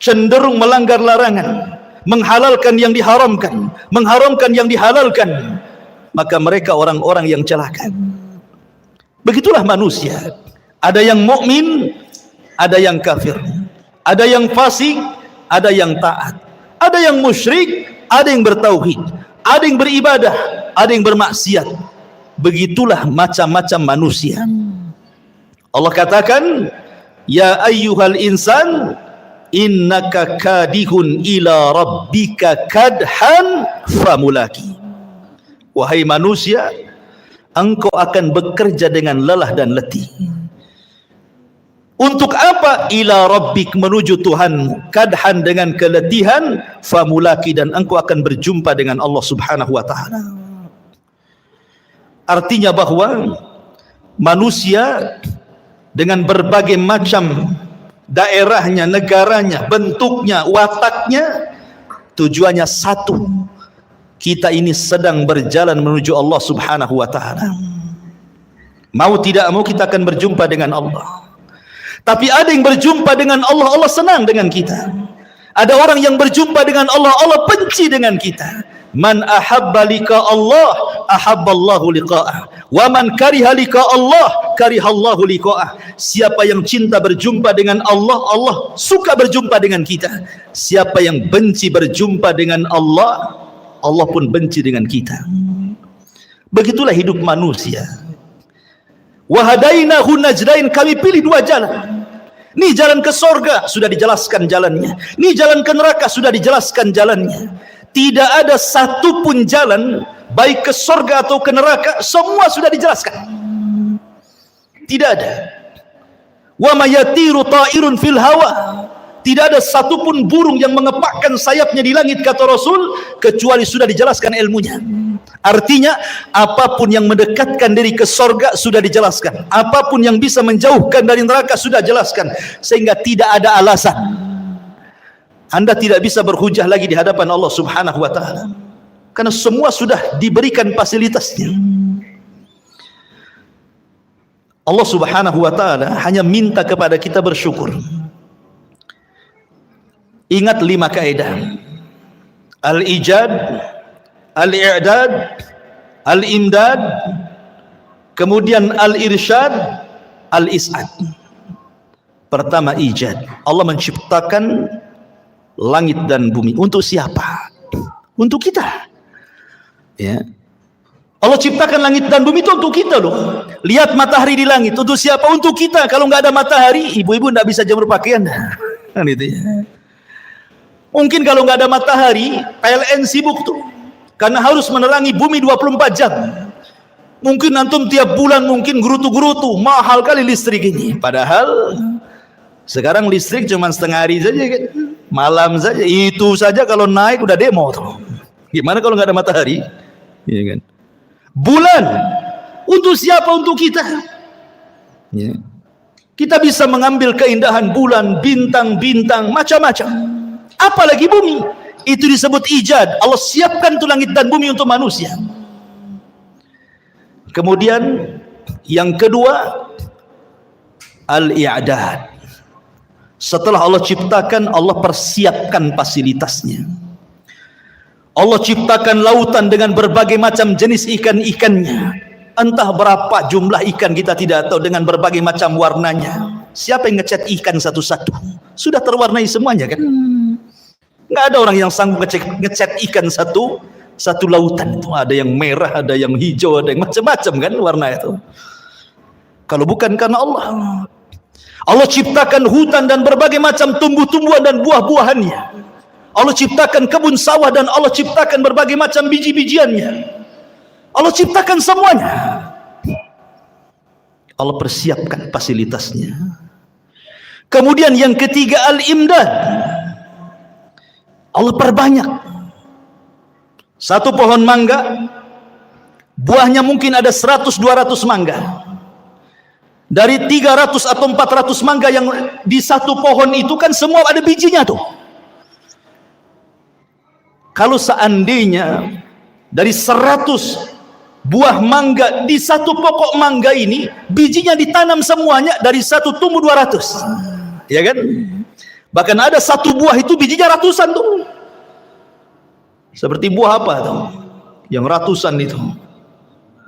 cenderung melanggar larangan, menghalalkan yang diharamkan, mengharamkan yang dihalalkan. Maka mereka orang-orang yang celaka. Begitulah manusia. Ada yang mukmin, ada yang kafir, ada yang fasik, ada yang taat, ada yang musyrik, ada yang bertauhid, ada yang beribadah, ada yang bermaksiat. Begitulah macam-macam manusia. Allah katakan, ya ayyuhal insan innaka kadihun ila rabbika kadhan famulaki. Wahai manusia, engkau akan bekerja dengan lelah dan letih. Untuk apa? Ila rabbik, menuju Tuhanmu, kadhan, dengan keletihan, famulaki, dan engkau akan berjumpa dengan Allah Subhanahu wa taala. Artinya bahwa manusia dengan berbagai macam daerahnya, negaranya, bentuknya, wataknya, tujuannya satu. Kita ini sedang berjalan menuju Allah Subhanahu wa ta'ala. Mau tidak mau kita akan berjumpa dengan Allah. Tapi ada yang berjumpa dengan Allah, Allah senang dengan kita. Ada orang yang berjumpa dengan Allah, Allah benci dengan kita. Man ahabba liqa Allah, ahabballahu liqa'ah. Wa man kariha liqa Allah, karihallahu liqa'ah. Siapa yang cinta berjumpa dengan Allah, Allah suka berjumpa dengan kita. Siapa yang benci berjumpa dengan Allah, Allah pun benci dengan kita. Begitulah hidup manusia. Wa hadainahu najdain, kami pilih dua jalan. Ini jalan ke sorga, sudah dijelaskan jalannya. Ini jalan ke neraka, sudah dijelaskan jalannya. Tidak ada satupun jalan, baik ke sorga atau ke neraka, semua sudah dijelaskan. Tidak ada. Wa mayatiru ta'irun fil hawa. Tidak ada satupun burung yang mengepakkan sayapnya di langit, kata Rasul, kecuali sudah dijelaskan ilmunya. Artinya, apapun yang mendekatkan diri ke sorga sudah dijelaskan. Apapun yang bisa menjauhkan dari neraka sudah jelaskan. Sehingga tidak ada alasan Anda tidak bisa berhujah lagi di hadapan Allah Subhanahu wa ta'ala. Karena semua sudah diberikan fasilitasnya. Allah Subhanahu wa ta'ala hanya minta kepada kita bersyukur. Ingat 5 kaidah. Al-ijad, al-i'dad, al-imdad, kemudian al-irsyad, al-is'ad. Pertama, ijad. Allah menciptakan langit dan bumi. Untuk siapa? Untuk kita. Ya. Allah ciptakan langit dan bumi itu untuk kita loh. Lihat matahari di langit. Untuk siapa? Untuk kita. Kalau nggak ada matahari, ibu-ibu nggak bisa jemur pakaian. Kan itu ya. Mungkin kalau nggak ada matahari, PLN sibuk tuh. Karena harus menerangi bumi 24 jam. Mungkin antum tiap bulan mungkin gerutu-gerutu. Mahal kali listrik ini. Padahal sekarang listrik cuma setengah hari saja kan. Malam saja. Itu saja kalau naik udah demo tuh. Gimana kalau nggak ada matahari? Iya kan? Bulan. Untuk siapa? Untuk kita. Ya. Kita bisa mengambil keindahan bulan, bintang-bintang, macam-macam. Apalagi bumi, itu disebut ijad. Allah siapkan tuh langit dan bumi untuk manusia. Kemudian yang kedua, al-i'dad. Setelah Allah ciptakan, Allah persiapkan fasilitasnya. Allah ciptakan lautan dengan berbagai macam jenis ikan-ikannya. Entah berapa jumlah ikan kita tidak tahu, dengan berbagai macam warnanya. Siapa yang ngecat ikan satu-satu? Sudah terwarnai semuanya kan? Nggak ada orang yang sanggup ngecat ikan satu lautan itu. Ada yang merah, ada yang hijau, ada yang macam-macam kan warna itu. Kalau bukan karena Allah. Allah ciptakan hutan dan berbagai macam tumbuh-tumbuhan dan buah-buahannya. Allah ciptakan kebun sawah dan Allah ciptakan berbagai macam biji-bijiannya. Allah ciptakan semuanya. Allah persiapkan fasilitasnya. Kemudian yang ketiga, al-imdad. Allah perbanyak. Satu pohon mangga, buahnya mungkin ada 100-200 mangga. Dari 300 atau 400 mangga yang di satu pohon itu kan semua ada bijinya tuh. Kalau seandainya dari 100 buah mangga di satu pokok mangga ini, bijinya ditanam semuanya, dari satu tumbuh 200. Ya kan? Bahkan ada satu buah itu bijinya ratusan tuh. Seperti buah apa tuh? Yang ratusan itu.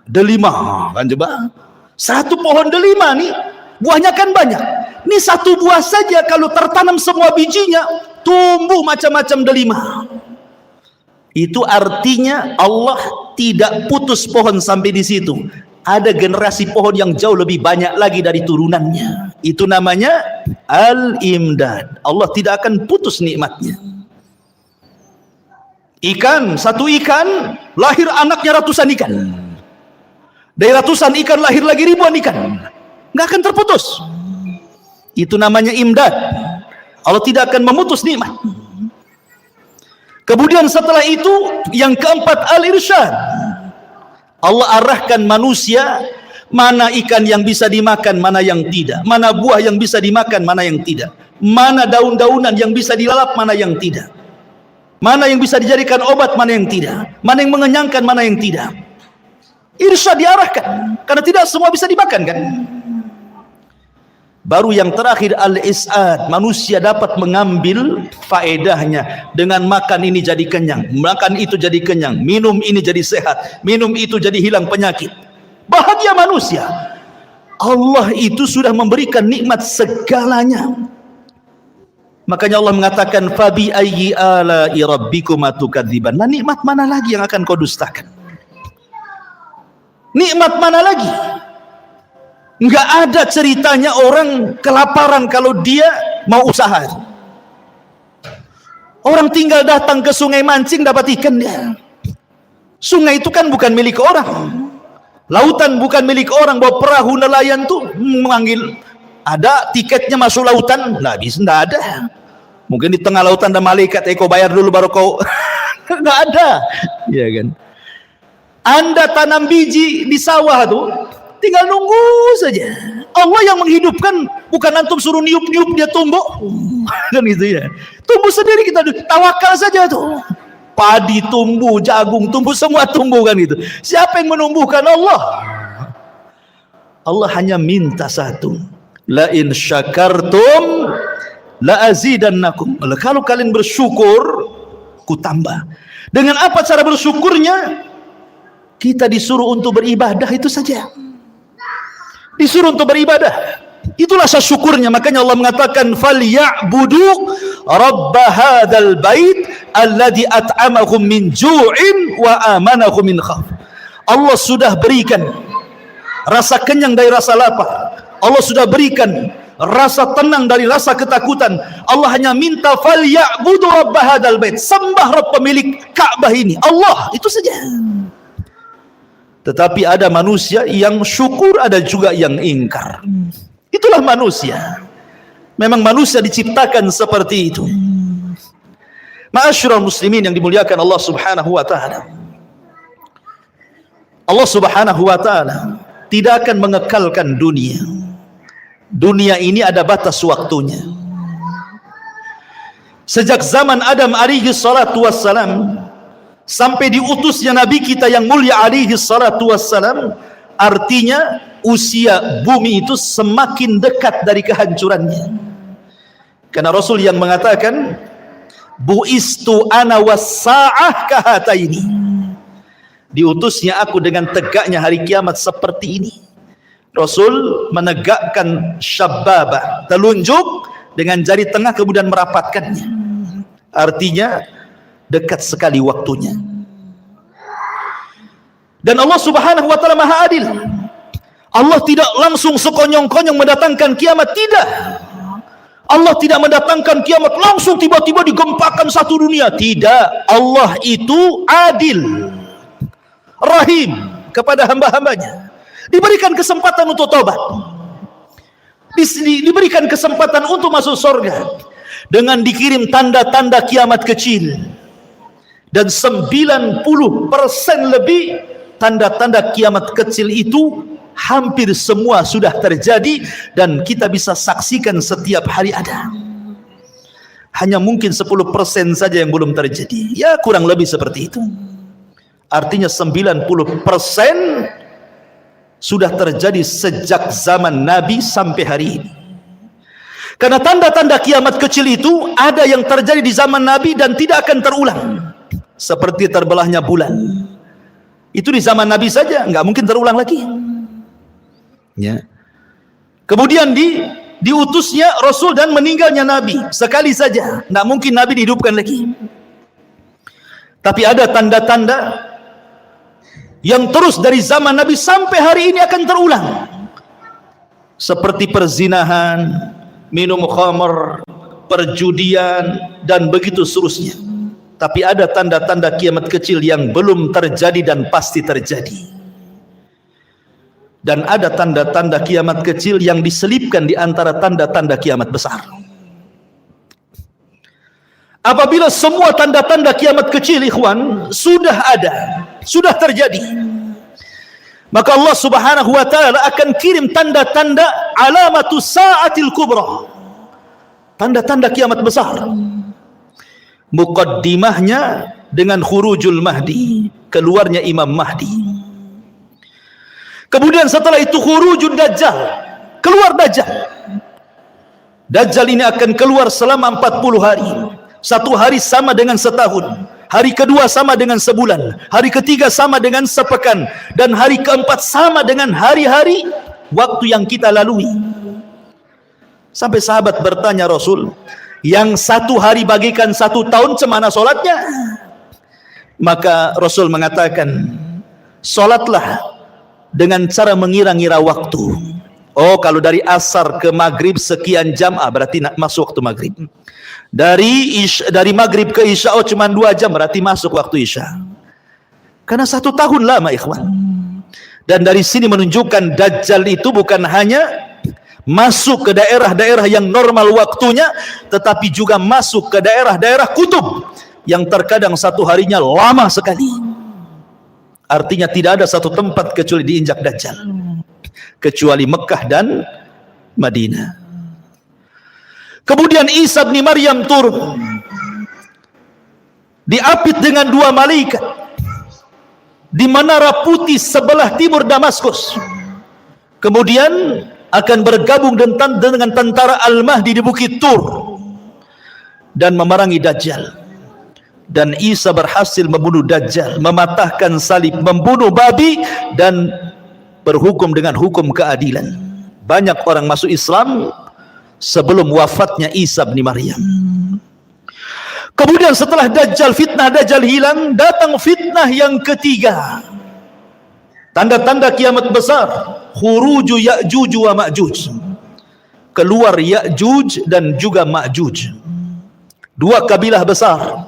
Delima kan coba. Satu pohon delima nih, buahnya kan banyak. Ini satu buah saja kalau tertanam semua bijinya, tumbuh macam-macam delima. Itu artinya Allah tidak putus pohon sampai di situ. Ada generasi pohon yang jauh lebih banyak lagi dari turunannya. Itu namanya al-imdad. Allah tidak akan putus nikmatnya. Ikan, satu ikan lahir anaknya ratusan ikan. Dari ratusan ikan lahir lagi ribuan ikan. Nggak akan terputus. Itu namanya imdad. Allah tidak akan memutus nikmat. Kemudian setelah itu yang keempat, al-irsyad. Allah arahkan manusia Mana ikan yang bisa dimakan, mana yang tidak. Mana buah yang bisa dimakan, mana yang tidak. Mana daun-daunan yang bisa dilalap, mana yang tidak. Mana yang bisa dijadikan obat, mana yang tidak. Mana yang mengenyangkan, mana yang tidak. Irsyad diarahkan, karena tidak semua bisa dimakan kan. Baru yang terakhir al-is'ad, manusia dapat mengambil faedahnya dengan makan ini jadi kenyang, makan itu jadi kenyang, minum ini jadi sehat, minum itu jadi hilang penyakit. Bahagia manusia. Allah itu sudah memberikan nikmat segalanya. Makanya Allah mengatakan fabi ayyi ala'i rabbikuma tukadziban. Nah, nikmat mana lagi yang akan kau dustakan? Nikmat mana lagi? Enggak ada ceritanya orang kelaparan kalau dia mau usaha. Orang tinggal datang ke sungai mancing dapat ikan dia. Sungai itu kan bukan milik orang. Lautan bukan milik orang. Bawa perahu nelayan tuh memanggil, ada tiketnya masuk lautan? Nggak bisa, nggak ada. Mungkin di tengah lautan ada malaikat, kau bayar dulu baru kau. Nggak ada, ya kan? Anda tanam biji di sawah tuh, tinggal nunggu saja. Allah yang menghidupkan, bukan antum suruh niup-niup dia tumbuh. Kan gitu ya. Tumbuh sendiri, kita tawakal saja tuh. Padi tumbuh, jagung tumbuh, semua tumbuh kan itu. Siapa yang menumbuhkan? Allah. Allah hanya minta satu. La in syakartum la azidannakum. Kalau kalian bersyukur, ku tambah. Dengan apa cara bersyukurnya? Kita disuruh untuk beribadah, itu saja. Disuruh untuk beribadah, itulah syukurnya. Makanya Allah mengatakan falyabudu rabb hadzal bait alladzi at'amahum min ju'in wa amanahum min khauf. Allah sudah berikan rasa kenyang dari rasa lapar. Allah sudah berikan rasa tenang dari rasa ketakutan. Allah hanya minta falyabudu rabb hadzal bait, sembah Rabb pemilik Ka'bah ini, Allah, itu saja. Tetapi ada manusia yang syukur, ada juga yang ingkar. Itulah manusia. Memang manusia diciptakan seperti itu. Ma'asyiral muslimin yang dimuliakan Allah Subhanahu wa taala. Allah Subhanahu wa taala tidak akan mengekalkan dunia. Dunia ini ada batas waktunya. Sejak zaman Adam alaihi salatu wassalam sampai diutusnya Nabi kita yang mulia alaihi salatu wassalam, artinya usia bumi itu semakin dekat dari kehancurannya. Karena Rasul yang mengatakan buistu ana was-sa'ah kahataini, diutusnya aku dengan tegaknya hari kiamat seperti ini. Rasul menegakkan syababah, telunjuk dengan jari tengah kemudian merapatkannya, artinya dekat sekali waktunya. Dan Allah Subhanahu wa taala Maha Adil. Allah tidak langsung sekonyong-konyong mendatangkan kiamat, tidak. Allah tidak mendatangkan kiamat langsung tiba-tiba digempakan satu dunia, tidak. Allah itu adil, rahim kepada hamba-hambanya. Diberikan kesempatan untuk taubat, diberikan kesempatan untuk masuk surga dengan dikirim tanda-tanda kiamat kecil. Dan 90% lebih tanda-tanda kiamat kecil itu hampir semua sudah terjadi dan kita bisa saksikan setiap hari ada. Hanya mungkin 10% saja yang belum terjadi. Ya kurang lebih seperti itu. Artinya 90% sudah terjadi sejak zaman Nabi sampai hari ini. Karena tanda-tanda kiamat kecil itu ada yang terjadi di zaman Nabi dan tidak akan terulang. Seperti terbelahnya bulan, itu di zaman Nabi saja, nggak mungkin terulang lagi. Ya. Kemudian diutusnya Rasul dan meninggalnya Nabi sekali saja, nggak mungkin Nabi dihidupkan lagi. Tapi ada tanda-tanda yang terus dari zaman Nabi sampai hari ini akan terulang, seperti perzinahan, minum khamr, perjudian, dan begitu seterusnya. Tapi ada tanda-tanda kiamat kecil yang belum terjadi dan pasti terjadi. Dan ada tanda-tanda kiamat kecil yang diselipkan di antara tanda-tanda kiamat besar. Apabila semua tanda-tanda kiamat kecil, ikhwan, sudah ada, sudah terjadi, maka Allah Subhanahu wa taala akan kirim tanda-tanda alamatus saatil kubra, tanda-tanda kiamat besar. Muqaddimahnya dengan khurujul Mahdi, keluarnya Imam Mahdi. Kemudian setelah itu khurujul Dajjal, keluar Dajjal. Dajjal ini akan keluar selama 40 hari. Satu hari sama dengan setahun, hari kedua sama dengan sebulan, hari ketiga sama dengan sepekan, dan hari keempat sama dengan hari-hari waktu yang kita lalui. Sampai sahabat bertanya Rasul, yang satu hari bagikan satu tahun, cemana solatnya? Maka Rasul mengatakan, solatlah dengan cara mengira-ngira waktu. Oh, kalau dari asar ke maghrib sekian jam, berarti masuk waktu maghrib. Dari maghrib ke isya, oh cuma 2 jam, berarti masuk waktu isya. Karena 1 tahun lama, ikhwan. Dan dari sini menunjukkan Dajjal itu bukan hanya masuk ke daerah-daerah yang normal waktunya, tetapi juga masuk ke daerah-daerah kutub yang terkadang satu harinya lama sekali. Artinya tidak ada satu tempat kecuali diinjak Dajjal, kecuali Mekah dan Madinah. Kemudian Isa bin Maryam turun, diapit dengan 2 malaikat di menara putih sebelah timur Damaskus. Kemudian akan bergabung dengan tentara Al-Mahdi di Bukit Tur dan memerangi Dajjal. Dan Isa berhasil membunuh Dajjal, mematahkan salib, membunuh babi, dan berhukum dengan hukum keadilan. Banyak orang masuk Islam sebelum wafatnya Isa bin Maryam. Kemudian setelah fitnah Dajjal hilang, datang fitnah yang ketiga. Tanda-tanda kiamat besar, khuruju Ya'juj wa Ma'juj, keluar Ya'juj dan juga Ma'juj. 2 kabilah besar,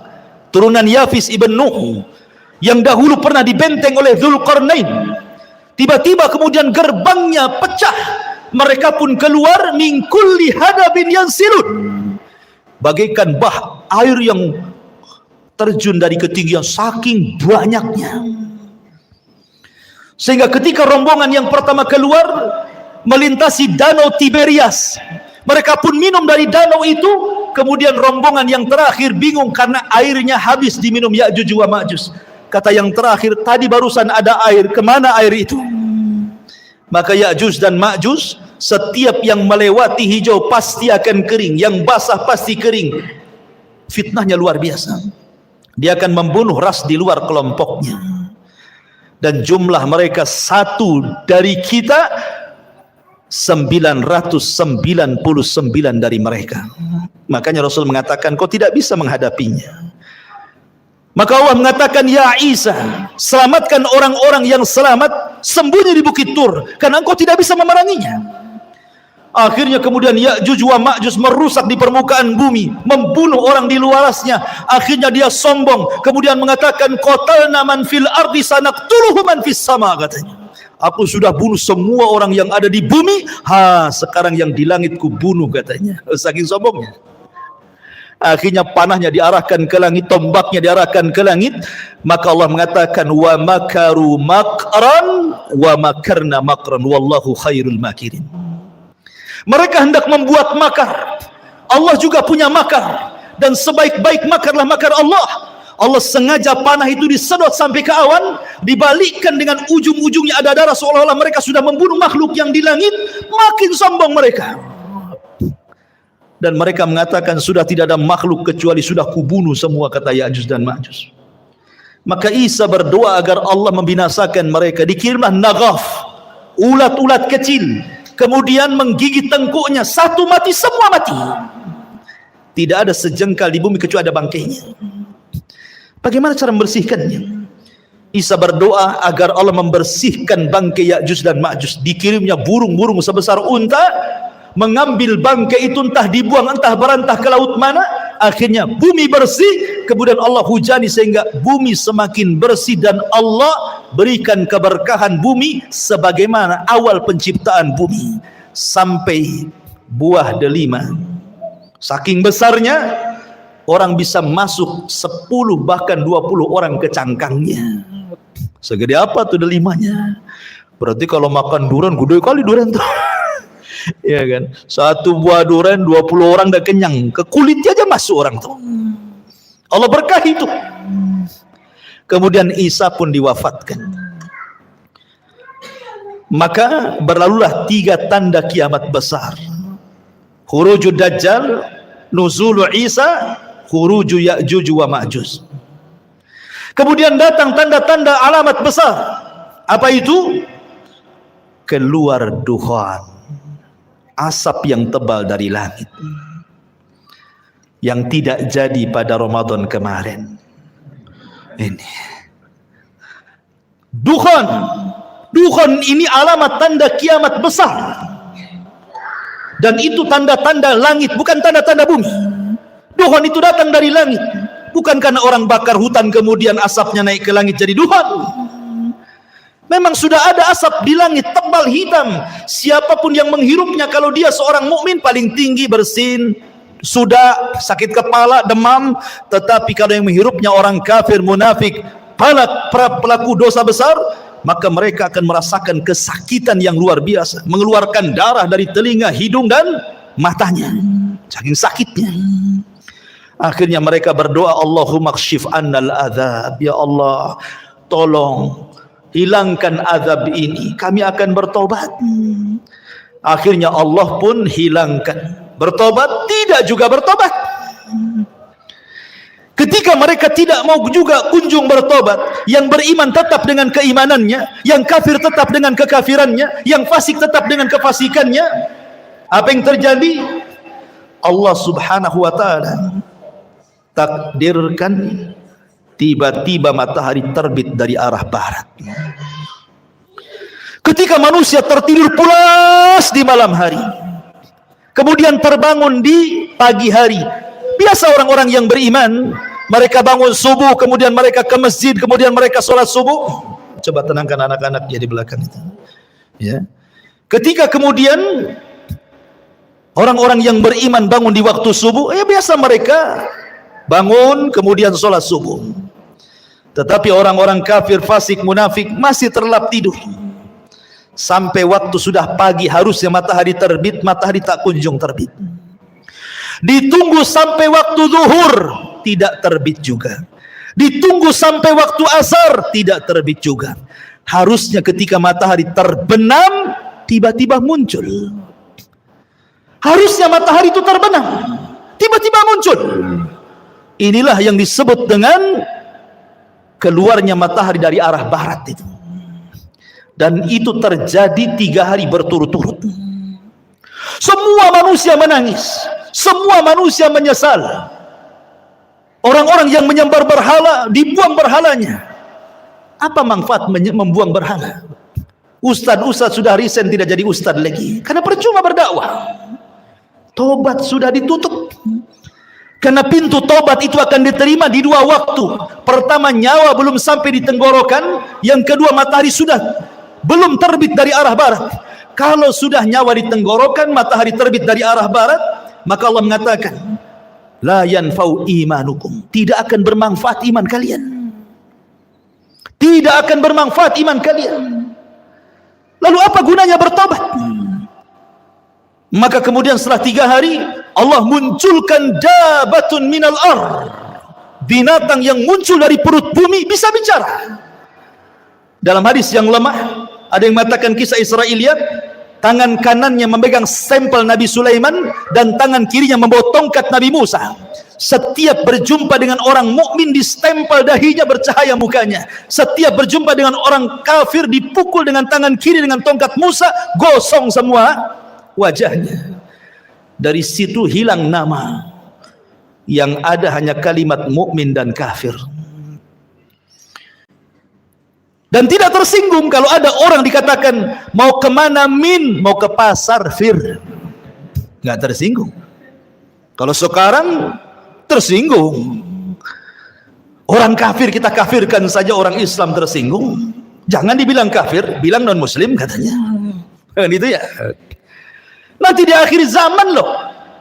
turunan Yafis ibn Nuh, yang dahulu pernah dibenteng oleh Dzulqarnain. Tiba-tiba kemudian gerbangnya pecah, mereka pun keluar min kulli hadabin yansilun, bagaikan bah air yang terjun dari ketinggian saking banyaknya. Sehingga ketika rombongan yang pertama keluar melintasi danau Tiberias, mereka pun minum dari danau itu. Kemudian rombongan yang terakhir bingung karena airnya habis diminum Ya'juj wa Ma'juj. Kata yang terakhir, tadi barusan ada air, kemana air itu? Maka Ya'juj dan Ma'juj, setiap yang melewati hijau pasti akan kering, yang basah pasti kering. Fitnahnya luar biasa. Dia akan membunuh ras di luar kelompoknya. Dan jumlah mereka satu dari kita 999 dari mereka. Makanya Rasul mengatakan, kau tidak bisa menghadapinya. Maka Allah mengatakan, ya Isa, selamatkan orang-orang yang selamat, sembunyi di Bukit Tur, karena engkau tidak bisa memeranginya. Akhirnya kemudian Ya'juj wa Ma'juj merusak di permukaan bumi, membunuh orang di luarasnya. Akhirnya dia sombong, kemudian mengatakan, qatalna man fil ardi sanaqtuluhu man fis sama, katanya. Aku sudah bunuh semua orang yang ada di bumi, sekarang yang di langit ku bunuh, katanya. Saking sombongnya. Akhirnya panahnya diarahkan ke langit, tombaknya diarahkan ke langit. Maka Allah mengatakan, wa makaru makran wa makarna makran wallahu khairul makirin. Mereka hendak membuat makar, Allah juga punya makar, dan sebaik-baik makarlah makar Allah. Allah sengaja panah itu disedot sampai ke awan, dibalikkan dengan ujung-ujungnya ada darah, seolah-olah mereka sudah membunuh makhluk yang di langit. Makin sombong mereka. Dan mereka mengatakan, sudah tidak ada makhluk kecuali sudah kubunuh semua, kata Ya'juj dan Ma'juj. Maka Isa berdoa agar Allah membinasakan mereka. Dikirimlah Naghaf, ulat-ulat kecil, kemudian menggigit tengkuknya, satu mati, semua mati. Tidak ada sejengkal di bumi kecuali ada bangkainya. Bagaimana cara membersihkannya? Isa berdoa agar Allah membersihkan bangkai Ya'juj dan Ma'juj. Dikirimnya burung-burung sebesar unta, mengambil bangkai itu, entah dibuang, entah berantah ke laut mana. Akhirnya bumi bersih, kemudian Allah hujani sehingga bumi semakin bersih, dan Allah berikan keberkahan bumi sebagaimana awal penciptaan bumi sampai buah delima. Saking besarnya, orang bisa masuk 10 bahkan 20 orang ke cangkangnya. Segede apa tuh delimanya? Berarti kalau makan durian, gede kali durian tuh. Ya kan? Satu buah durian 20 orang udah kenyang. Ke kulitnya aja masuk orang tuh. Allah berkahi itu. Kemudian Isa pun diwafatkan. Maka berlalulah 3 tanda kiamat besar. Khurujud Dajjal, nuzulu Isa, khuruju Ya'juj wa Ma'juj. Kemudian datang tanda-tanda alamat besar. Apa itu? Keluar dukhan, asap yang tebal dari langit, yang tidak jadi pada Ramadan kemarin. Ini dukhan. Dukhan ini alamat tanda kiamat besar. Dan itu tanda-tanda langit, bukan tanda-tanda bumi. Dukhan itu datang dari langit. Bukan karena orang bakar hutan kemudian asapnya naik ke langit jadi dukhan. Memang sudah ada asap di langit tebal hitam. Siapapun yang menghirupnya, kalau dia seorang mukmin paling tinggi bersin, sudah sakit kepala, demam. Tetapi kalau yang menghirupnya orang kafir, munafik, pelaku dosa besar, maka mereka akan merasakan kesakitan yang luar biasa, mengeluarkan darah dari telinga, hidung dan matanya, saking sakitnya. Akhirnya mereka berdoa, Allahumma kshif annal adzab, ya Allah tolong hilangkan azab ini, kami akan bertobat. Akhirnya Allah pun hilangkan. Bertobat? Tidak juga bertobat. Ketika mereka tidak mau juga kunjung bertobat, yang beriman tetap dengan keimanannya, yang kafir tetap dengan kekafirannya, yang fasik tetap dengan kefasikannya, apa yang terjadi? Allah subhanahu wa ta'ala takdirkan tiba-tiba matahari terbit dari arah barat. Ketika manusia tertidur pulas di malam hari, kemudian terbangun di pagi hari. Biasa orang-orang yang beriman, mereka bangun subuh, kemudian mereka ke masjid, kemudian mereka sholat subuh. Coba tenangkan anak-anak di belakang itu. Ya. Ketika kemudian orang-orang yang beriman bangun di waktu subuh, ya biasa mereka bangun kemudian sholat subuh. Tetapi orang-orang kafir, fasik, munafik masih terlelap tidur. Sampai waktu sudah pagi, harusnya matahari terbit, matahari tak kunjung terbit. Ditunggu sampai waktu zuhur, tidak terbit juga. Ditunggu sampai waktu asar, tidak terbit juga. Harusnya ketika matahari terbenam, tiba-tiba muncul. Harusnya matahari itu terbenam, tiba-tiba muncul. Inilah yang disebut dengan keluarnya matahari dari arah barat itu. Dan itu terjadi 3 hari berturut-turut. Semua manusia menangis, semua manusia menyesal. Orang-orang yang menyembah berhala, dibuang berhalanya. Apa manfaat membuang berhala? Ustadz sudah resign, tidak jadi ustadz lagi, karena percuma berdakwah. Tobat sudah ditutup, karena pintu tobat itu akan diterima di 2 waktu. Pertama, nyawa belum sampai di tenggorokan. Yang kedua, matahari sudah belum terbit dari arah barat. Kalau sudah nyawa di tenggorokan, matahari terbit dari arah barat, maka Allah mengatakan, la yanfa'u imanukum, tidak akan bermanfaat iman kalian. Tidak akan bermanfaat iman kalian. Lalu apa gunanya bertobat? Maka kemudian setelah 3 hari, Allah munculkan dabatun minal ar, binatang yang muncul dari perut bumi bisa bicara. Dalam hadis yang lemah, ada yang mengatakan kisah Israiliyat, tangan kanannya memegang stempel Nabi Sulaiman dan tangan kirinya membawa tongkat Nabi Musa. Setiap berjumpa dengan orang mukmin distempel dahinya, bercahaya mukanya. Setiap berjumpa dengan orang kafir dipukul dengan tangan kiri dengan tongkat Musa, gosong semua wajahnya. Dari situ hilang nama, yang ada hanya kalimat mukmin dan kafir. Dan tidak tersinggung kalau ada orang dikatakan mau kemana min, mau ke pasar fir, nggak tersinggung. Kalau sekarang tersinggung. Orang kafir kita kafirkan saja, orang Islam tersinggung. Jangan dibilang kafir, bilang non muslim katanya. Kan itu ya. Nanti di akhir zaman loh,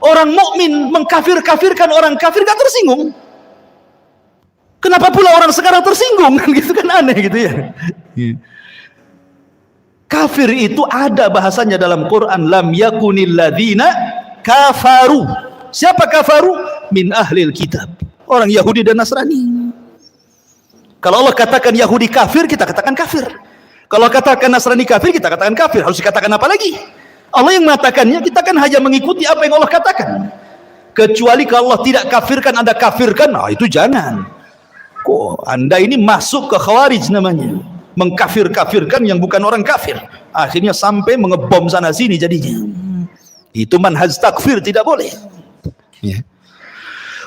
orang mukmin mengkafir-kafirkan orang kafir, nggak tersinggung. Kenapa pula orang sekarang tersinggung? Kan gitu kan, aneh gitu ya. Kafir itu ada bahasanya dalam Quran, lam yakunil ladzina kafaru. Siapa kafaru? Min ahlil kitab, orang Yahudi dan Nasrani. Kalau Allah katakan Yahudi kafir, kita katakan kafir. Kalau katakan Nasrani kafir, kita katakan kafir. Harus dikatakan apa lagi? Allah yang mengatakannya, kita kan hanya mengikuti apa yang Allah katakan. Kecuali kalau Allah tidak kafirkan, Anda kafirkan, nah itu jangan. Kok Anda ini masuk ke khawarij namanya, mengkafir-kafirkan yang bukan orang kafir, akhirnya sampai mengebom sana sini jadinya. Itu manhaj takfir, tidak boleh. Ya.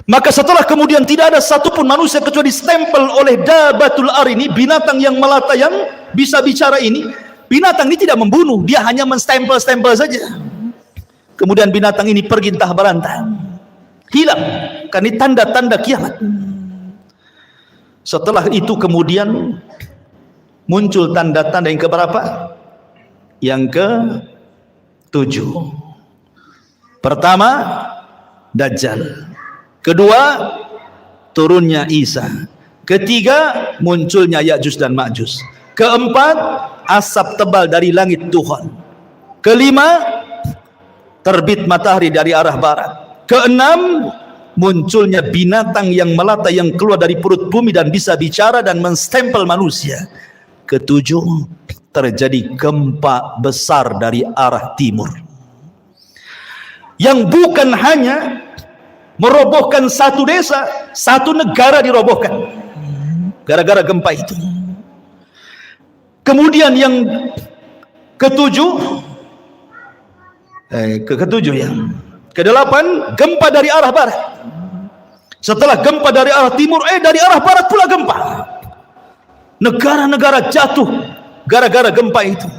Maka setelah kemudian tidak ada satupun manusia kecuali stempel oleh dabatul ar ini, binatang yang melata yang bisa bicara ini. Binatang ini tidak membunuh, dia hanya menstempel-stempel saja. Kemudian binatang ini pergi entah berantah, hilang, karena ini tanda-tanda kiamat. Setelah itu kemudian muncul tanda-tanda yang keberapa? Yang ke-7. Pertama, Dajjal. Kedua, turunnya Isa. Ketiga, munculnya Ya'juj dan Ma'juj. Keempat, asap tebal dari langit Tuhan. Kelima, terbit matahari dari arah barat. Keenam, munculnya binatang yang melata yang keluar dari perut bumi dan bisa bicara dan menstempel manusia. Ketujuh, terjadi gempa besar dari arah timur, yang bukan hanya merobohkan satu desa, satu negara dirobohkan gara-gara gempa itu. Kemudian yang kedelapan, gempa dari arah barat. Setelah gempa dari arah timur, dari arah barat pula gempa. Negara-negara jatuh gara-gara gempa itu.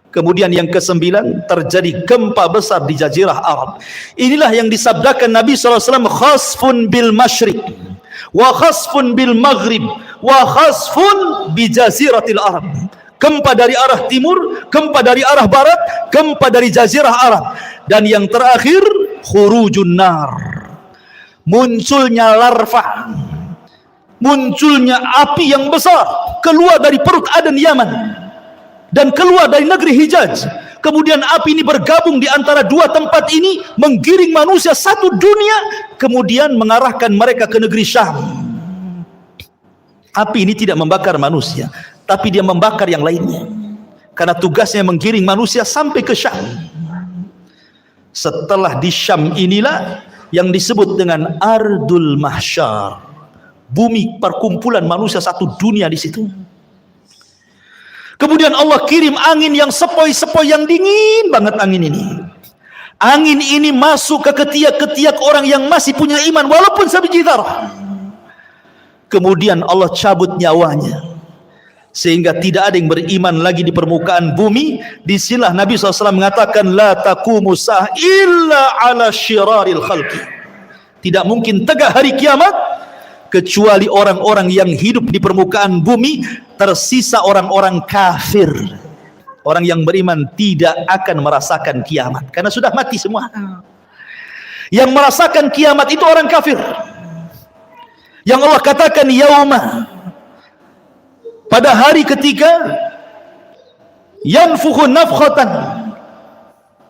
Kemudian yang ke-9, terjadi gempa besar di Jazirah Arab. Inilah yang disabdakan Nabi SAW, khasfun bil masyriq wa khasfun bil maghrib wa khasfun bi jaziratil Arab. Gempa dari arah timur, gempa dari arah barat, gempa dari Jazirah Arab. Dan yang terakhir, khurujun nar, munculnya larva, munculnya api yang besar keluar dari perut Aden Yaman dan keluar dari negeri Hijaz. Kemudian api ini bergabung di antara dua tempat ini, menggiring manusia satu dunia, kemudian mengarahkan mereka ke negeri Syam. Api ini tidak membakar manusia, tapi dia membakar yang lainnya, karena tugasnya menggiring manusia sampai ke Syam. Setelah di Syam inilah yang disebut dengan Ardul Mahsyar, bumi perkumpulan manusia satu dunia di situ. Kemudian Allah kirim angin yang sepoi-sepoi, yang dingin banget angin ini. Angin ini masuk ke ketiak-ketiak orang yang masih punya iman walaupun sebiji dzarah. Kemudian Allah cabut nyawanya sehingga tidak ada yang beriman lagi di permukaan bumi. Disinilah Nabi SAW mengatakan, la taqumu sa'ah illa ala syiraril khalqi. Tidak mungkin tegak hari kiamat kecuali orang-orang yang hidup di permukaan bumi, tersisa orang-orang kafir. Orang yang beriman tidak akan merasakan kiamat karena sudah mati semua. Yang merasakan kiamat itu orang kafir, yang Allah katakan yauma, pada hari ketiga, yanfukhu nafkhatan,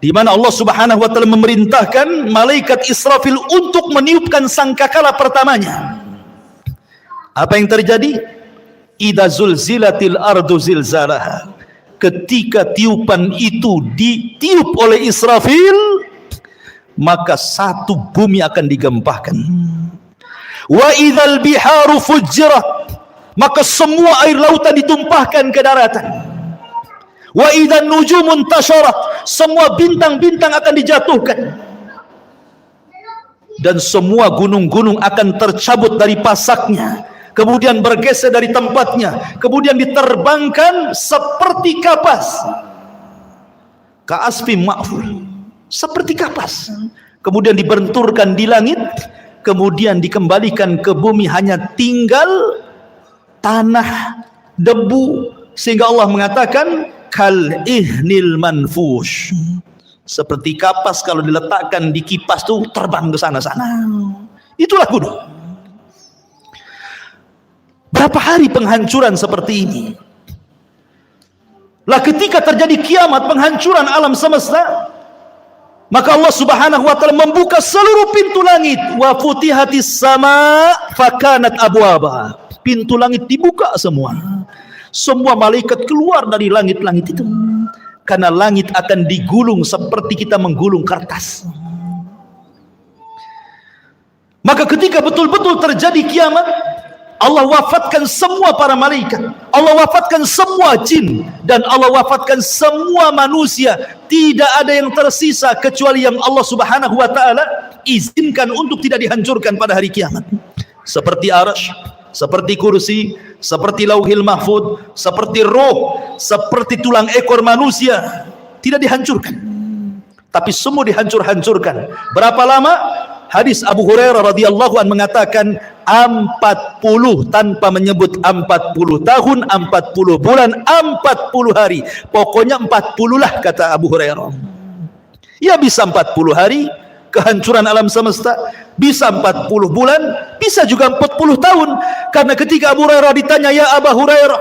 di mana Allah Subhanahu wa taala memerintahkan malaikat Israfil untuk meniupkan sangkakala pertamanya. Apa yang terjadi? Idza zulzilatil ardu zilzalaha. Ketika tiupan itu ditiup oleh Israfil, maka satu bumi akan digempakan. Wa idzal biharu fujjirat, maka semua air lautan ditumpahkan ke daratan. Wa idzan nujumun tasharat, semua bintang-bintang akan dijatuhkan. Dan semua gunung-gunung akan tercabut dari pasaknya, kemudian bergeser dari tempatnya, kemudian diterbangkan seperti kapas. Ka'asfim ma'fur, seperti kapas. Kemudian dibenturkan di langit, kemudian dikembalikan ke bumi, hanya tinggal tanah, debu, sehingga Allah mengatakan kal ihnil manfush, seperti kapas kalau diletakkan di kipas tuh terbang ke sana-sana. Itulah gunung. Berapa hari penghancuran seperti ini? Lah ketika terjadi kiamat, penghancuran alam semesta, maka Allah Subhanahu wa taala membuka seluruh pintu langit. Wa futihatis sama fakanat abwaba. Pintu langit dibuka semua. Semua malaikat keluar dari langit-langit itu. Karena langit akan digulung seperti kita menggulung kertas. Maka ketika betul-betul terjadi kiamat, Allah wafatkan semua para malaikat, Allah wafatkan semua jin, dan Allah wafatkan semua manusia. Tidak ada yang tersisa kecuali yang Allah Subhanahu wa taala izinkan untuk tidak dihancurkan pada hari kiamat. Seperti arsy, seperti kursi, seperti lauhil mahfud, seperti roh, seperti tulang ekor manusia, tidak dihancurkan. Tapi semua dihancur-hancurkan. Berapa lama? Hadis Abu Hurairah radhiyallahu anhu mengatakan 40 tanpa menyebut 40 tahun, 40 bulan, 40 hari. Pokoknya 40 lah kata Abu Hurairah. Ya bisa 40 hari kehancuran alam semesta, bisa 40 bulan, bisa juga 40 tahun. Karena ketika Abu Hurairah ditanya, ya Abu Hurairah,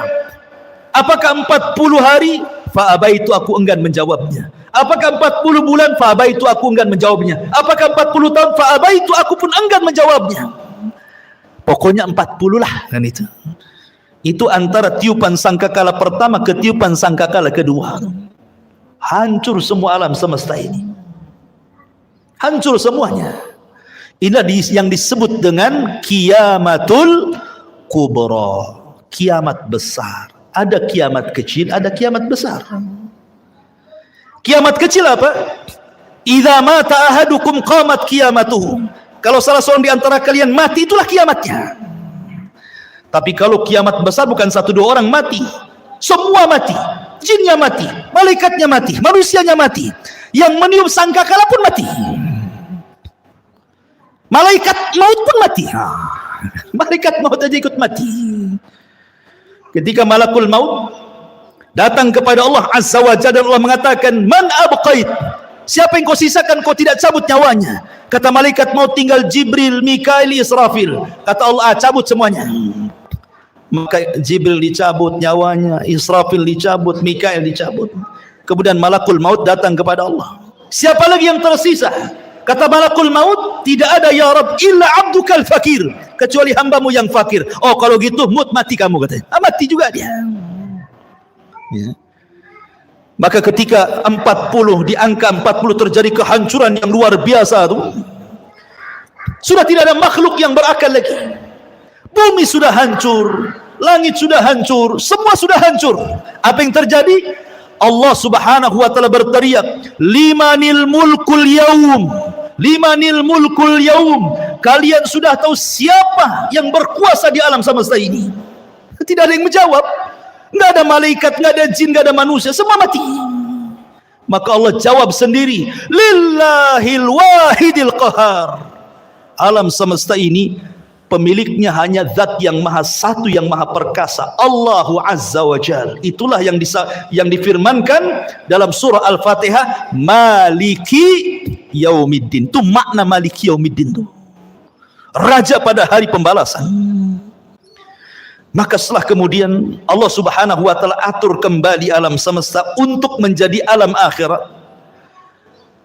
apakah 40 hari? Fa'abaitu, aku enggan menjawabnya. Apakah 40 bulan? Fa'abaitu, aku enggan menjawabnya. Apakah 40 tahun? Fa'abaitu, aku pun enggan menjawabnya. Pokoknya 40 lah kan itu. Itu antara tiupan sangkakala pertama ke tiupan sangkakala kedua. Hancur semua alam semesta ini. Hancur semuanya. Inilah yang disebut dengan kiamatul kubra, kiamat besar. Ada kiamat kecil, ada kiamat besar. Kiamat kecil apa? Idza mata ahadukum qamat qiyamatuhu. Kalau salah seorang di antara kalian mati, itulah kiamatnya. Tapi kalau kiamat besar bukan satu dua orang mati, semua mati. Jinnya mati, malaikatnya mati, manusianya mati. Yang meniup sangkakala pun mati. Malaikat maut pun mati. Malaikat maut aja ikut mati. Ketika malakul maut datang kepada Allah Azza wa Jalla, Allah mengatakan, "Man abqait?" Siapa yang kau sisakan, kau tidak cabut nyawanya? Kata malaikat maut, tinggal Jibril, Mikail, Israfil. Kata Allah, cabut semuanya. Maka Jibril dicabut nyawanya, Israfil dicabut, Mikail dicabut. Kemudian malakul maut datang kepada Allah. Siapa lagi yang tersisa? Kata malakul maut, tidak ada ya Rabb illa abdukal fakir, kecuali hambamu yang fakir. Oh kalau gitu mati kamu katanya. Mati juga dia. Ya. Maka ketika 40, di angka 40 terjadi kehancuran yang luar biasa itu, sudah tidak ada makhluk yang berakal lagi. Bumi sudah hancur, langit sudah hancur, semua sudah hancur. Apa yang terjadi? Allah Subhanahu wa taala berteriak, "Limanil mulkul yaum." Limanil mulkul yaum. Kalian sudah tahu siapa yang berkuasa di alam semesta ini? Tidak ada yang menjawab. Enggak ada malaikat, enggak ada jin, enggak ada manusia, semua mati. Maka Allah jawab sendiri, "Lillahil wahidil qahar." Alam semesta ini pemiliknya hanya zat yang maha satu, yang maha perkasa, Allahu Azza wa Jal. Itulah yang difirmankan dalam surah Al-Fatihah, Maliki Yaumiddin. Itu makna Maliki Yaumiddin itu, raja pada hari pembalasan. Maka setelah kemudian Allah Subhanahu wa taala atur kembali alam semesta untuk menjadi alam akhirat.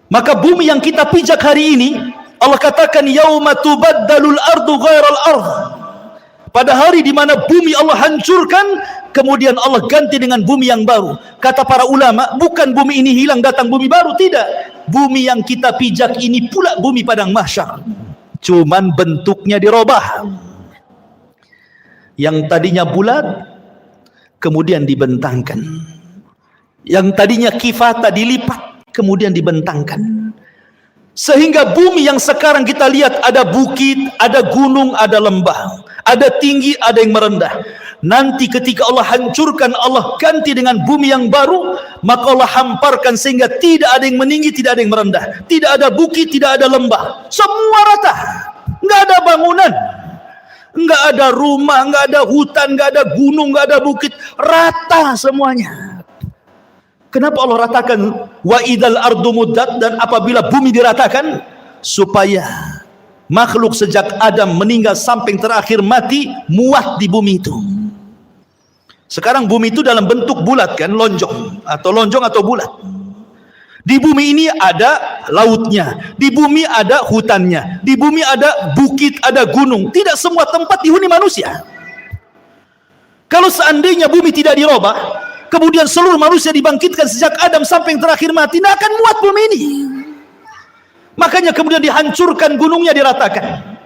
Maka bumi yang kita pijak hari ini, Allah katakan yauma tubaddalul ardu ghairal ardh. Pada hari di mana bumi Allah hancurkan, kemudian Allah ganti dengan bumi yang baru. Kata para ulama, bukan bumi ini hilang datang bumi baru, tidak. Bumi yang kita pijak ini pula bumi padang mahsyar. Cuman bentuknya dirubah. Yang tadinya bulat kemudian dibentangkan. Yang tadinya kifata dilipat kemudian dibentangkan. Sehingga bumi yang sekarang kita lihat ada bukit, ada gunung, ada lembah, ada tinggi, ada yang merendah. Nanti ketika Allah hancurkan, Allah ganti dengan bumi yang baru, maka Allah hamparkan sehingga tidak ada yang meninggi, tidak ada yang merendah, tidak ada bukit, tidak ada lembah, semua rata, nggak ada bangunan, nggak ada rumah, nggak ada hutan, nggak ada gunung, nggak ada bukit, rata semuanya. Kenapa Allah ratakan wa idal ardu muddat, dan apabila bumi diratakan supaya makhluk sejak Adam meninggal sampai yang terakhir mati muat di bumi itu. Sekarang bumi itu dalam bentuk bulat kan, lonjong atau bulat. Di bumi ini ada lautnya, di bumi ada hutannya, di bumi ada bukit, ada gunung. Tidak semua tempat dihuni manusia. Kalau seandainya bumi tidak dirubah, kemudian seluruh manusia dibangkitkan sejak Adam sampai yang terakhir mati, tidak akan muat bumi ini. Makanya kemudian dihancurkan, gunungnya diratakan,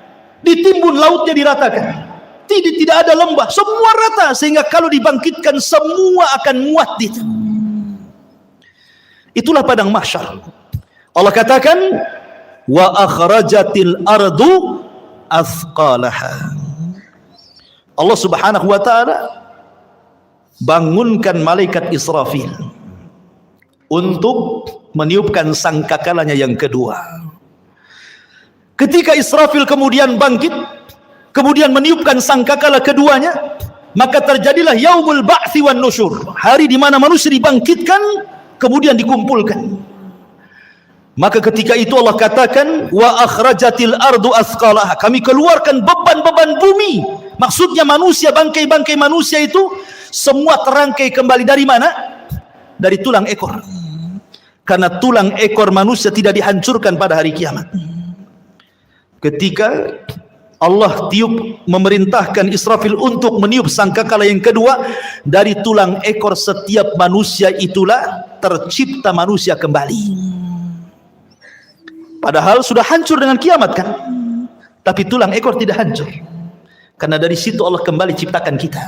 ditimbun lautnya diratakan, tidak ada lembah, semua rata, sehingga kalau dibangkitkan semua akan muat di situ. Itulah padang mahsyar. Allah katakan, wa akhrajatil ardu athqalaha. Allah Subhanahu wa taala bangunkan malaikat Israfil untuk meniupkan sangkakalanya yang kedua. Ketika Israfil kemudian bangkit, kemudian meniupkan sangkakala keduanya, maka terjadilah yaumul ba'tsi wan nusyur, hari di mana manusia dibangkitkan kemudian dikumpulkan. Maka ketika itu Allah katakan, wa akhrajatil ardu athqalaha, kami keluarkan beban-beban bumi. Maksudnya manusia, bangkai-bangkai manusia itu semua terangkai kembali dari mana? Dari tulang ekor. Karena tulang ekor manusia tidak dihancurkan pada hari kiamat. Ketika Allah tiup, memerintahkan Israfil untuk meniup sangkakala yang kedua, dari tulang ekor setiap manusia itulah tercipta manusia kembali. Padahal sudah hancur dengan kiamat kan, tapi tulang ekor tidak hancur, karena dari situ Allah kembali ciptakan kita.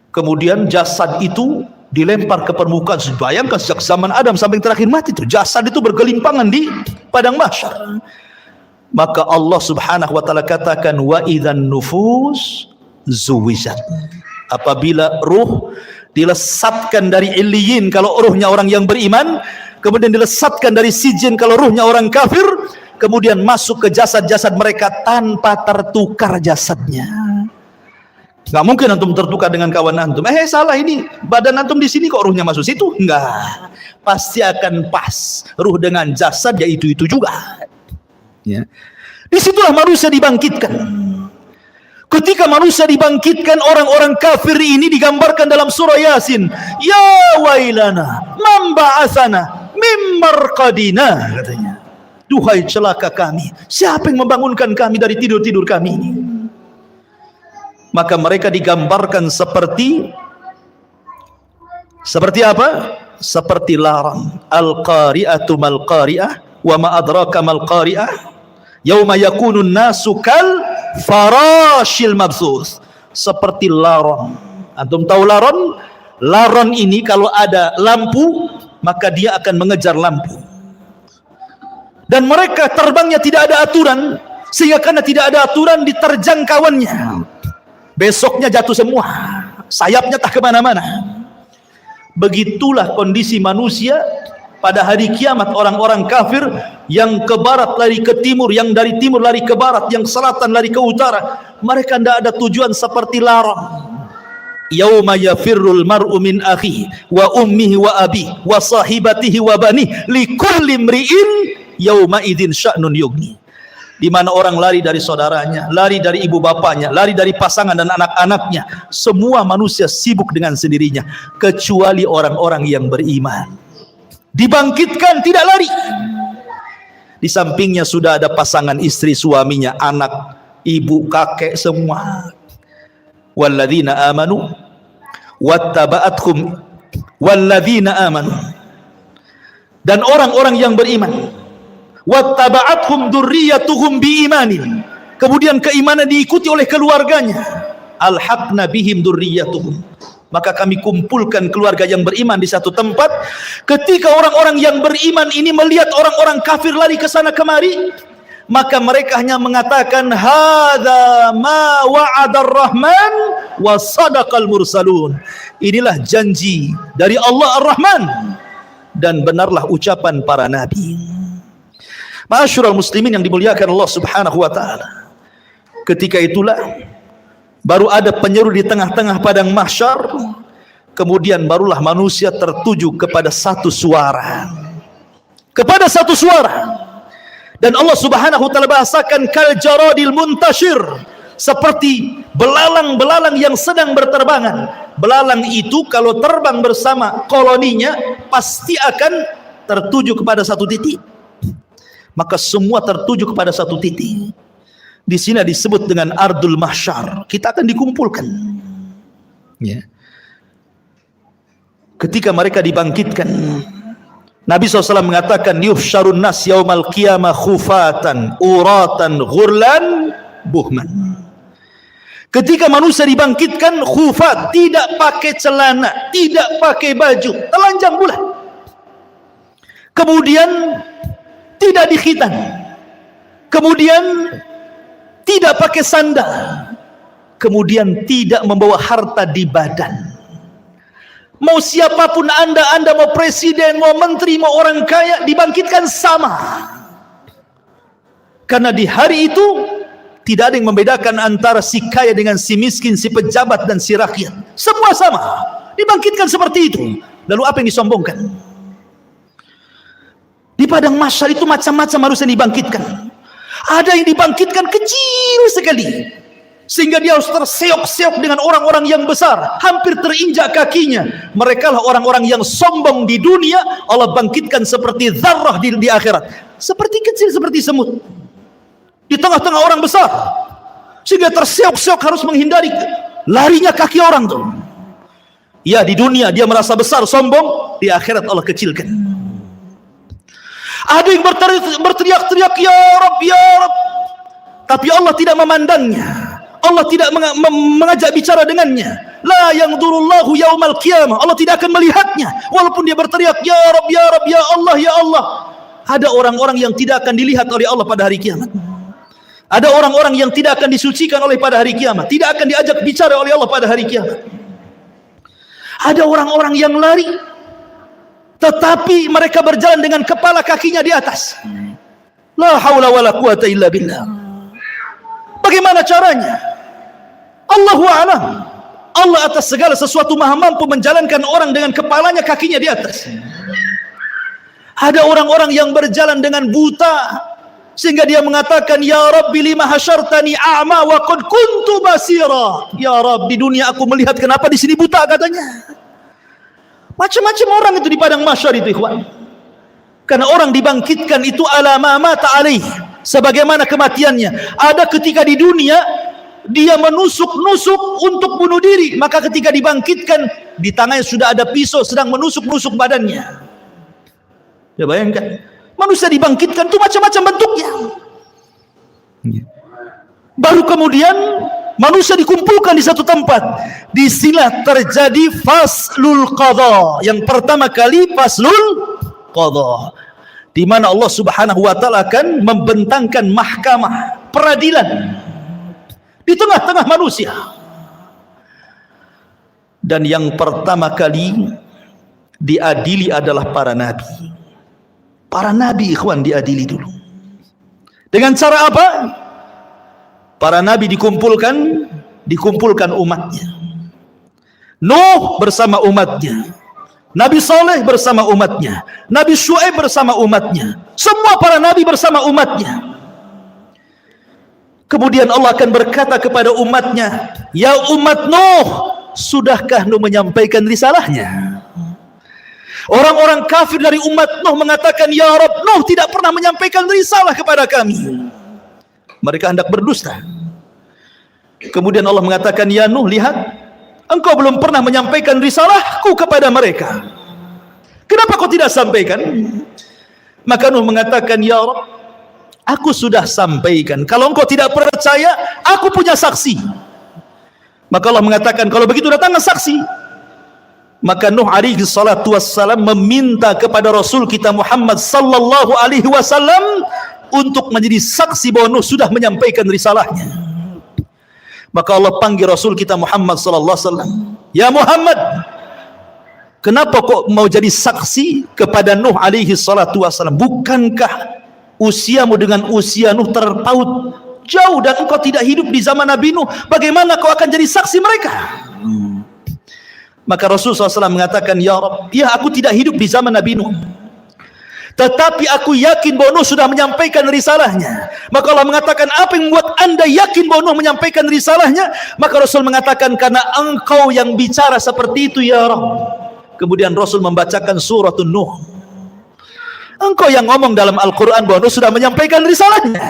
Kemudian jasad itu dilempar ke permukaan. Bayangkan sejak zaman Adam sampai yang terakhir mati, itu jasad itu bergelimpangan di padang mahsyar. Maka Allah Subhanahu wa taala katakan, wa idzan nufus zuwijat, apabila ruh dilesatkan dari illiyin kalau ruhnya orang yang beriman, kemudian dilesatkan dari sijin kalau ruhnya orang kafir, kemudian masuk ke jasad-jasad mereka tanpa tertukar jasadnya. Nggak mungkin antum tertukar dengan kawan antum. Salah, ini badan antum di sini kok ruhnya masuk situ? Enggak, pasti akan pas ruh dengan jasad, ya itu juga. Ya. Disitulah manusia dibangkitkan. Ketika manusia dibangkitkan, orang-orang kafir ini digambarkan dalam surah Yasin, ya wailana man ba'atsana mim marqadina, katanya, duhai celaka kami, siapa yang membangunkan kami dari tidur-tidur kami ini? Maka mereka digambarkan seperti apa? Seperti larang. Al-qari'atu mal qari'ah wa ma adraka mal qari'ah yauma yakunun nasu kal farashil mabsus, seperti laron. Antum tahu laron? Laron ini kalau ada lampu maka dia akan mengejar lampu, dan mereka terbangnya tidak ada aturan, sehingga karena tidak ada aturan diterjang kawannya, besoknya jatuh semua, sayapnya tak kemana-mana. Begitulah kondisi manusia pada hari kiamat. Orang-orang kafir yang ke barat lari ke timur, yang dari timur lari ke barat, yang selatan lari ke utara, mereka tidak ada tujuan, seperti larang. Yauma yafirrul mar'u min akhihi wa ummihi wa abihi wa sahibatihi wa banihi likulli imri'in yauma idzin sya'nun yughni. Di mana orang lari dari saudaranya, lari dari ibu bapanya, lari dari pasangan dan anak-anaknya. Semua manusia sibuk dengan sendirinya, kecuali orang-orang yang beriman. Dibangkitkan tidak lari. Di sampingnya sudah ada pasangan istri, suaminya, anak, ibu, kakek, semua. Walladzina amanu wattaba'athum walladzina amanu, dan orang-orang yang beriman, wattaba'athum dzurriyyatuhum biimanin, kemudian keimanan diikuti oleh keluarganya, alhaqna bihim dzurriyyatuhum, maka kami kumpulkan keluarga yang beriman di satu tempat. Ketika orang-orang yang beriman ini melihat orang-orang kafir lari ke sana kemari, maka mereka hanya mengatakan, hadza ma wa'adar rahman wa sadaqal mursalun, inilah janji dari Allah Ar-Rahman dan benarlah ucapan para nabi. Ma'asyiral muslimin yang dimuliakan Allah Subhanahu wa taala, ketika itulah baru ada penyeru di tengah-tengah padang mahsyar. Kemudian barulah manusia tertuju kepada satu suara, dan Allah Subhanahu wa taala bahasakan kal jaradil muntashir, seperti belalang-belalang yang sedang berterbangan. belalang itu kalau terbang bersama koloninya pasti akan tertuju kepada satu titik. Maka semua tertuju kepada satu titik. Di sini disebut dengan ardul mahsyar. Kita akan dikumpulkan. Ya. Ketika mereka dibangkitkan, Nabi SAW mengatakan, yuhsyarun nas yaumal qiyamah khufatan, uratan, ghurlan, buhman. Ketika manusia dibangkitkan khufat, tidak pakai celana, tidak pakai baju, telanjang bulat. Kemudian tidak dikhitan. Kemudian tidak pakai sandal. Kemudian tidak membawa harta di badan. Mau siapapun anda mau presiden, mau menteri, mau orang kaya, dibangkitkan sama. Karena di hari itu tidak ada yang membedakan antara si kaya dengan si miskin, si pejabat dan si rakyat. Semua sama. Dibangkitkan seperti itu. Lalu apa yang disombongkan? Di padang mahsyar itu macam-macam harus yang dibangkitkan. Ada yang dibangkitkan kecil sekali, sehingga dia harus terseok-seok dengan orang-orang yang besar, hampir terinjak kakinya. Mereka lah orang-orang yang sombong di dunia. Allah bangkitkan seperti zarrah di akhirat, seperti kecil, seperti semut di tengah-tengah orang besar, sehingga terseok-seok harus menghindari larinya kaki orang tuh. Ya, di dunia dia merasa besar, sombong. Di akhirat Allah kecilkan. Ada yang berteriak-teriak, ya Rab, ya Rab, tapi Allah tidak memandangnya. Allah tidak mengajak bicara dengannya. La yanzurullahu yaumal qiyamah. Allah tidak akan melihatnya walaupun dia berteriak, ya Rab, ya Rab, ya Allah, ya Allah. Ada orang-orang yang tidak akan dilihat oleh Allah pada hari kiamat. Ada orang-orang yang tidak akan disucikan oleh pada hari kiamat, tidak akan diajak bicara oleh Allah pada hari kiamat. Ada orang-orang yang lari, tetapi mereka berjalan dengan kepala kakinya di atas. La haula wala quwata illa billah. Bagaimana caranya? Allahu a'lam. Allah atas segala sesuatu maha mampu menjalankan orang dengan kepalanya kakinya di atas. Ada orang-orang yang berjalan dengan buta, sehingga dia mengatakan, ya Rabbi lima hasyartani a'ma wa qad kuntu basira. Ya Rabb, di dunia aku melihat, kenapa di sini buta, katanya. Macam-macam orang itu di padang mahsyar itu, ikhwan. Karena orang dibangkitkan itu ala ma mata alaih, sebagaimana kematiannya. Ada ketika di dunia dia menusuk-nusuk untuk bunuh diri, maka ketika dibangkitkan di tangannya sudah ada pisau sedang menusuk-nusuk badannya. Ya, bayangkan, manusia dibangkitkan itu macam-macam bentuknya. Baru kemudian manusia dikumpulkan di satu tempat. Disinilah terjadi faslul qadha. Yang pertama kali faslul qadha, di mana Allah Subhanahu wa taala akan membentangkan mahkamah peradilan di tengah-tengah manusia. Dan yang pertama kali diadili adalah para nabi. Para nabi, ikhwan, diadili dulu. Dengan cara apa? Para nabi dikumpulkan umatnya. Nuh bersama umatnya, Nabi Saleh bersama umatnya, Nabi Syuaib bersama umatnya, semua para nabi bersama umatnya. Kemudian Allah akan berkata kepada umatnya, ya umat Nuh, sudahkah Nuh menyampaikan risalahnya? Orang-orang kafir dari umat Nuh mengatakan, ya Rabb, Nuh tidak pernah menyampaikan risalah kepada kami. Mereka hendak berdusta. Kemudian Allah mengatakan, ya Nuh, lihat, engkau belum pernah menyampaikan risalahku kepada mereka. Kenapa kau tidak sampaikan? Maka Nuh mengatakan, ya Rabb, aku sudah sampaikan. Kalau engkau tidak percaya, aku punya saksi. Maka Allah mengatakan, kalau begitu datanglah saksi. Maka Nuh alaihi salatu wassalam meminta kepada Rasul kita Muhammad sallallahu alaihi wasallam untuk menjadi saksi bahwa Nuh sudah menyampaikan risalahnya. Maka Allah panggil Rasul kita Muhammad sallallahu alaihi wasallam, ya Muhammad, kenapa kok mau jadi saksi kepada Nuh alaihi salatu wassalam? Bukankah usiamu dengan usia Nuh terpaut jauh dan engkau tidak hidup di zaman Nabi Nuh? Bagaimana kau akan jadi saksi mereka? Maka Rasul SAW mengatakan, ya Rabb, ya aku tidak hidup di zaman Nabi Nuh, Tetapi aku yakin bahwa Nuh sudah menyampaikan risalahnya. Maka Allah mengatakan, apa yang membuat anda yakin bahwa Nuh menyampaikan risalahnya? Maka Rasul mengatakan, karena engkau yang bicara seperti itu ya Rabb. Kemudian Rasul membacakan surat Nuh. Engkau yang ngomong dalam Al-Quran bahwa Nuh sudah menyampaikan risalahnya.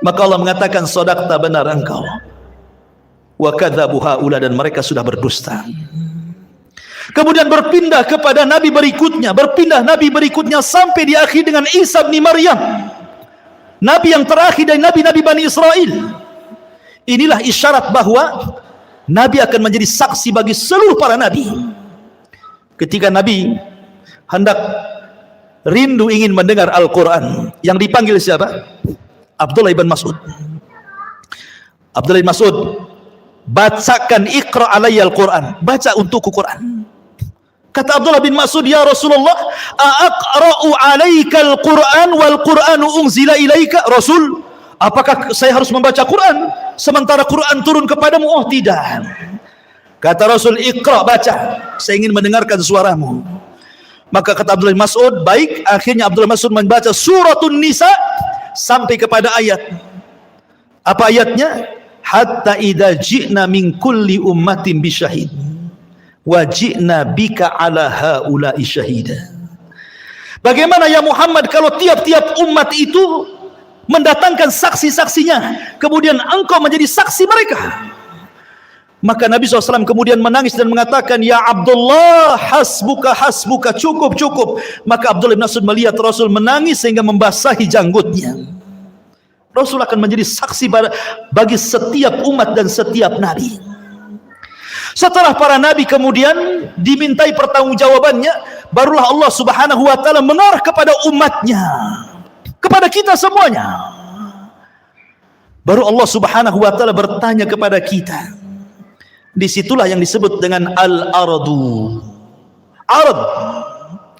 Maka Allah mengatakan, shadaqta, benar engkau. Wa kadzabu haula, dan mereka sudah berdusta. Kemudian berpindah kepada nabi berikutnya sampai di akhir dengan Isa bin Maryam, nabi yang terakhir dari nabi-nabi Bani Israel. Inilah isyarat bahwa nabi akan menjadi saksi bagi seluruh para nabi. Ketika nabi hendak rindu ingin mendengar Al-Quran, yang dipanggil siapa? Abdullah bin Mas'ud. Abdullah bin Mas'ud, bacakan, iqra alayya Al-Quran, baca untukku Quran. Kata Abdullah bin Mas'ud, ya Rasulullah, aqra'u alaika al-Quran wal Quranu unzila ilaika? Rasul, apakah saya harus membaca Quran sementara Quran turun kepadamu? Oh tidak. Kata Rasul, iqra, baca, saya ingin mendengarkan suaramu. Maka kata Abdullah bin Mas'ud, baik. Akhirnya Abdullah bin Mas'ud membaca suratun Nisa sampai kepada ayat. Apa ayatnya? Hatta idza ji'na min kulli ummatin bisyahid wa ji'na bika ala haula'i syahida. Bagaimana ya Muhammad kalau tiap-tiap umat itu mendatangkan saksi-saksinya, kemudian engkau menjadi saksi mereka? Maka Nabi SAW kemudian menangis dan mengatakan, ya Abdullah, hasbuka, hasbuka, cukup, cukup. Maka Abdullah bin Mas'ud melihat Rasul menangis sehingga membasahi janggutnya. Rasul akan menjadi saksi bagi setiap umat dan setiap nabi. Setelah para nabi kemudian dimintai pertanggungjawabannya, barulah Allah Subhanahu wa taala mengarah kepada umatnya, kepada kita semuanya. Baru Allah Subhanahu wa taala bertanya kepada kita. Disitulah yang disebut dengan al-ardu. Ard.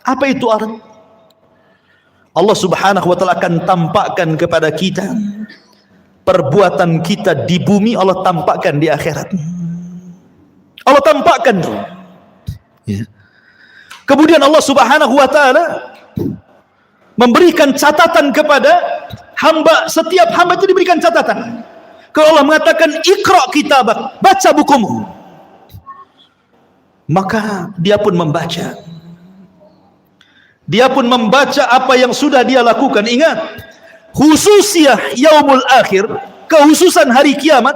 Apa itu ard? Allah Subhanahu wa taala akan tampakkan kepada kita perbuatan kita di bumi, Allah tampakkan di akhirat. Allah tampakkan tuh. Ya. Kemudian Allah Subhanahu wa taala memberikan catatan kepada hamba, setiap hamba itu diberikan catatan. Kalau Allah mengatakan iqra kitabak, baca bukumu, maka dia pun membaca. Dia pun membaca apa yang sudah dia lakukan. Ingat, khususiyah yaumul akhir, kehususan hari kiamat,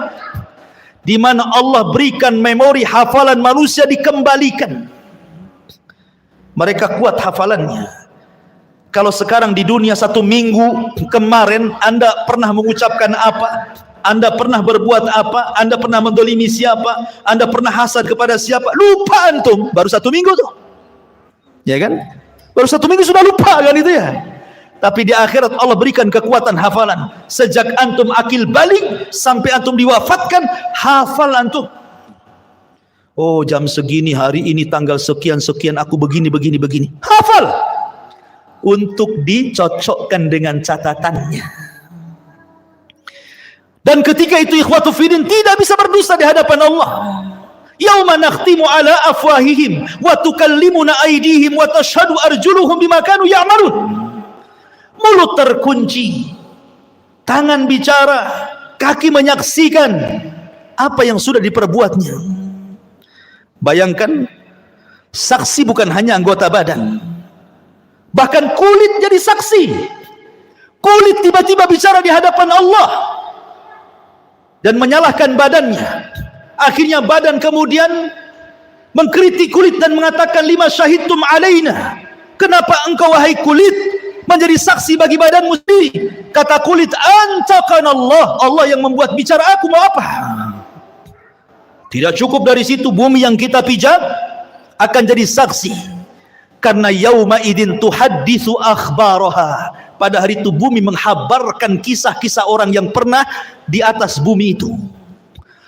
di mana Allah berikan memori hafalan manusia dikembalikan. Mereka kuat hafalannya. Kalau sekarang di dunia 1 minggu kemarin Anda pernah mengucapkan apa, Anda pernah berbuat apa, Anda pernah mendolimi siapa, Anda pernah hasad kepada siapa, lupa antum. Baru 1 minggu tuh, ya kan? Baru 1 minggu sudah lupa kan itu ya. Tapi di akhirat Allah berikan kekuatan hafalan. Sejak antum akil balik sampai antum diwafatkan, hafal antum. Oh, jam segini, hari ini, tanggal sekian-sekian, aku begini. Hafal. Untuk dicocokkan dengan catatannya. Dan ketika itu ikhwatu fiddin tidak bisa berdusta di hadapan Allah. Yauma nakhtimu ala afwahihim wa tukallimuna aydihim wa tashhadu arjuluhum bima kanu ya'malun. Mulut terkunci, tangan bicara, kaki menyaksikan apa yang sudah diperbuatnya. Bayangkan, saksi bukan hanya anggota badan, bahkan kulit jadi saksi. Kulit tiba-tiba bicara di hadapan Allah dan menyalahkan badannya. Akhirnya badan kemudian mengkritik kulit dan mengatakan, lima syahidtum alaina, kenapa engkau wahai kulit menjadi saksi bagi badanmu sendiri? Kata kulit, antaqana Allah, Allah yang membuat bicara, aku mau apa? Tidak cukup dari situ, bumi yang kita pijak akan jadi saksi. Karena yauma idin tuhadditsu akhbaraha, pada hari itu bumi menghabarkan kisah-kisah orang yang pernah di atas bumi itu.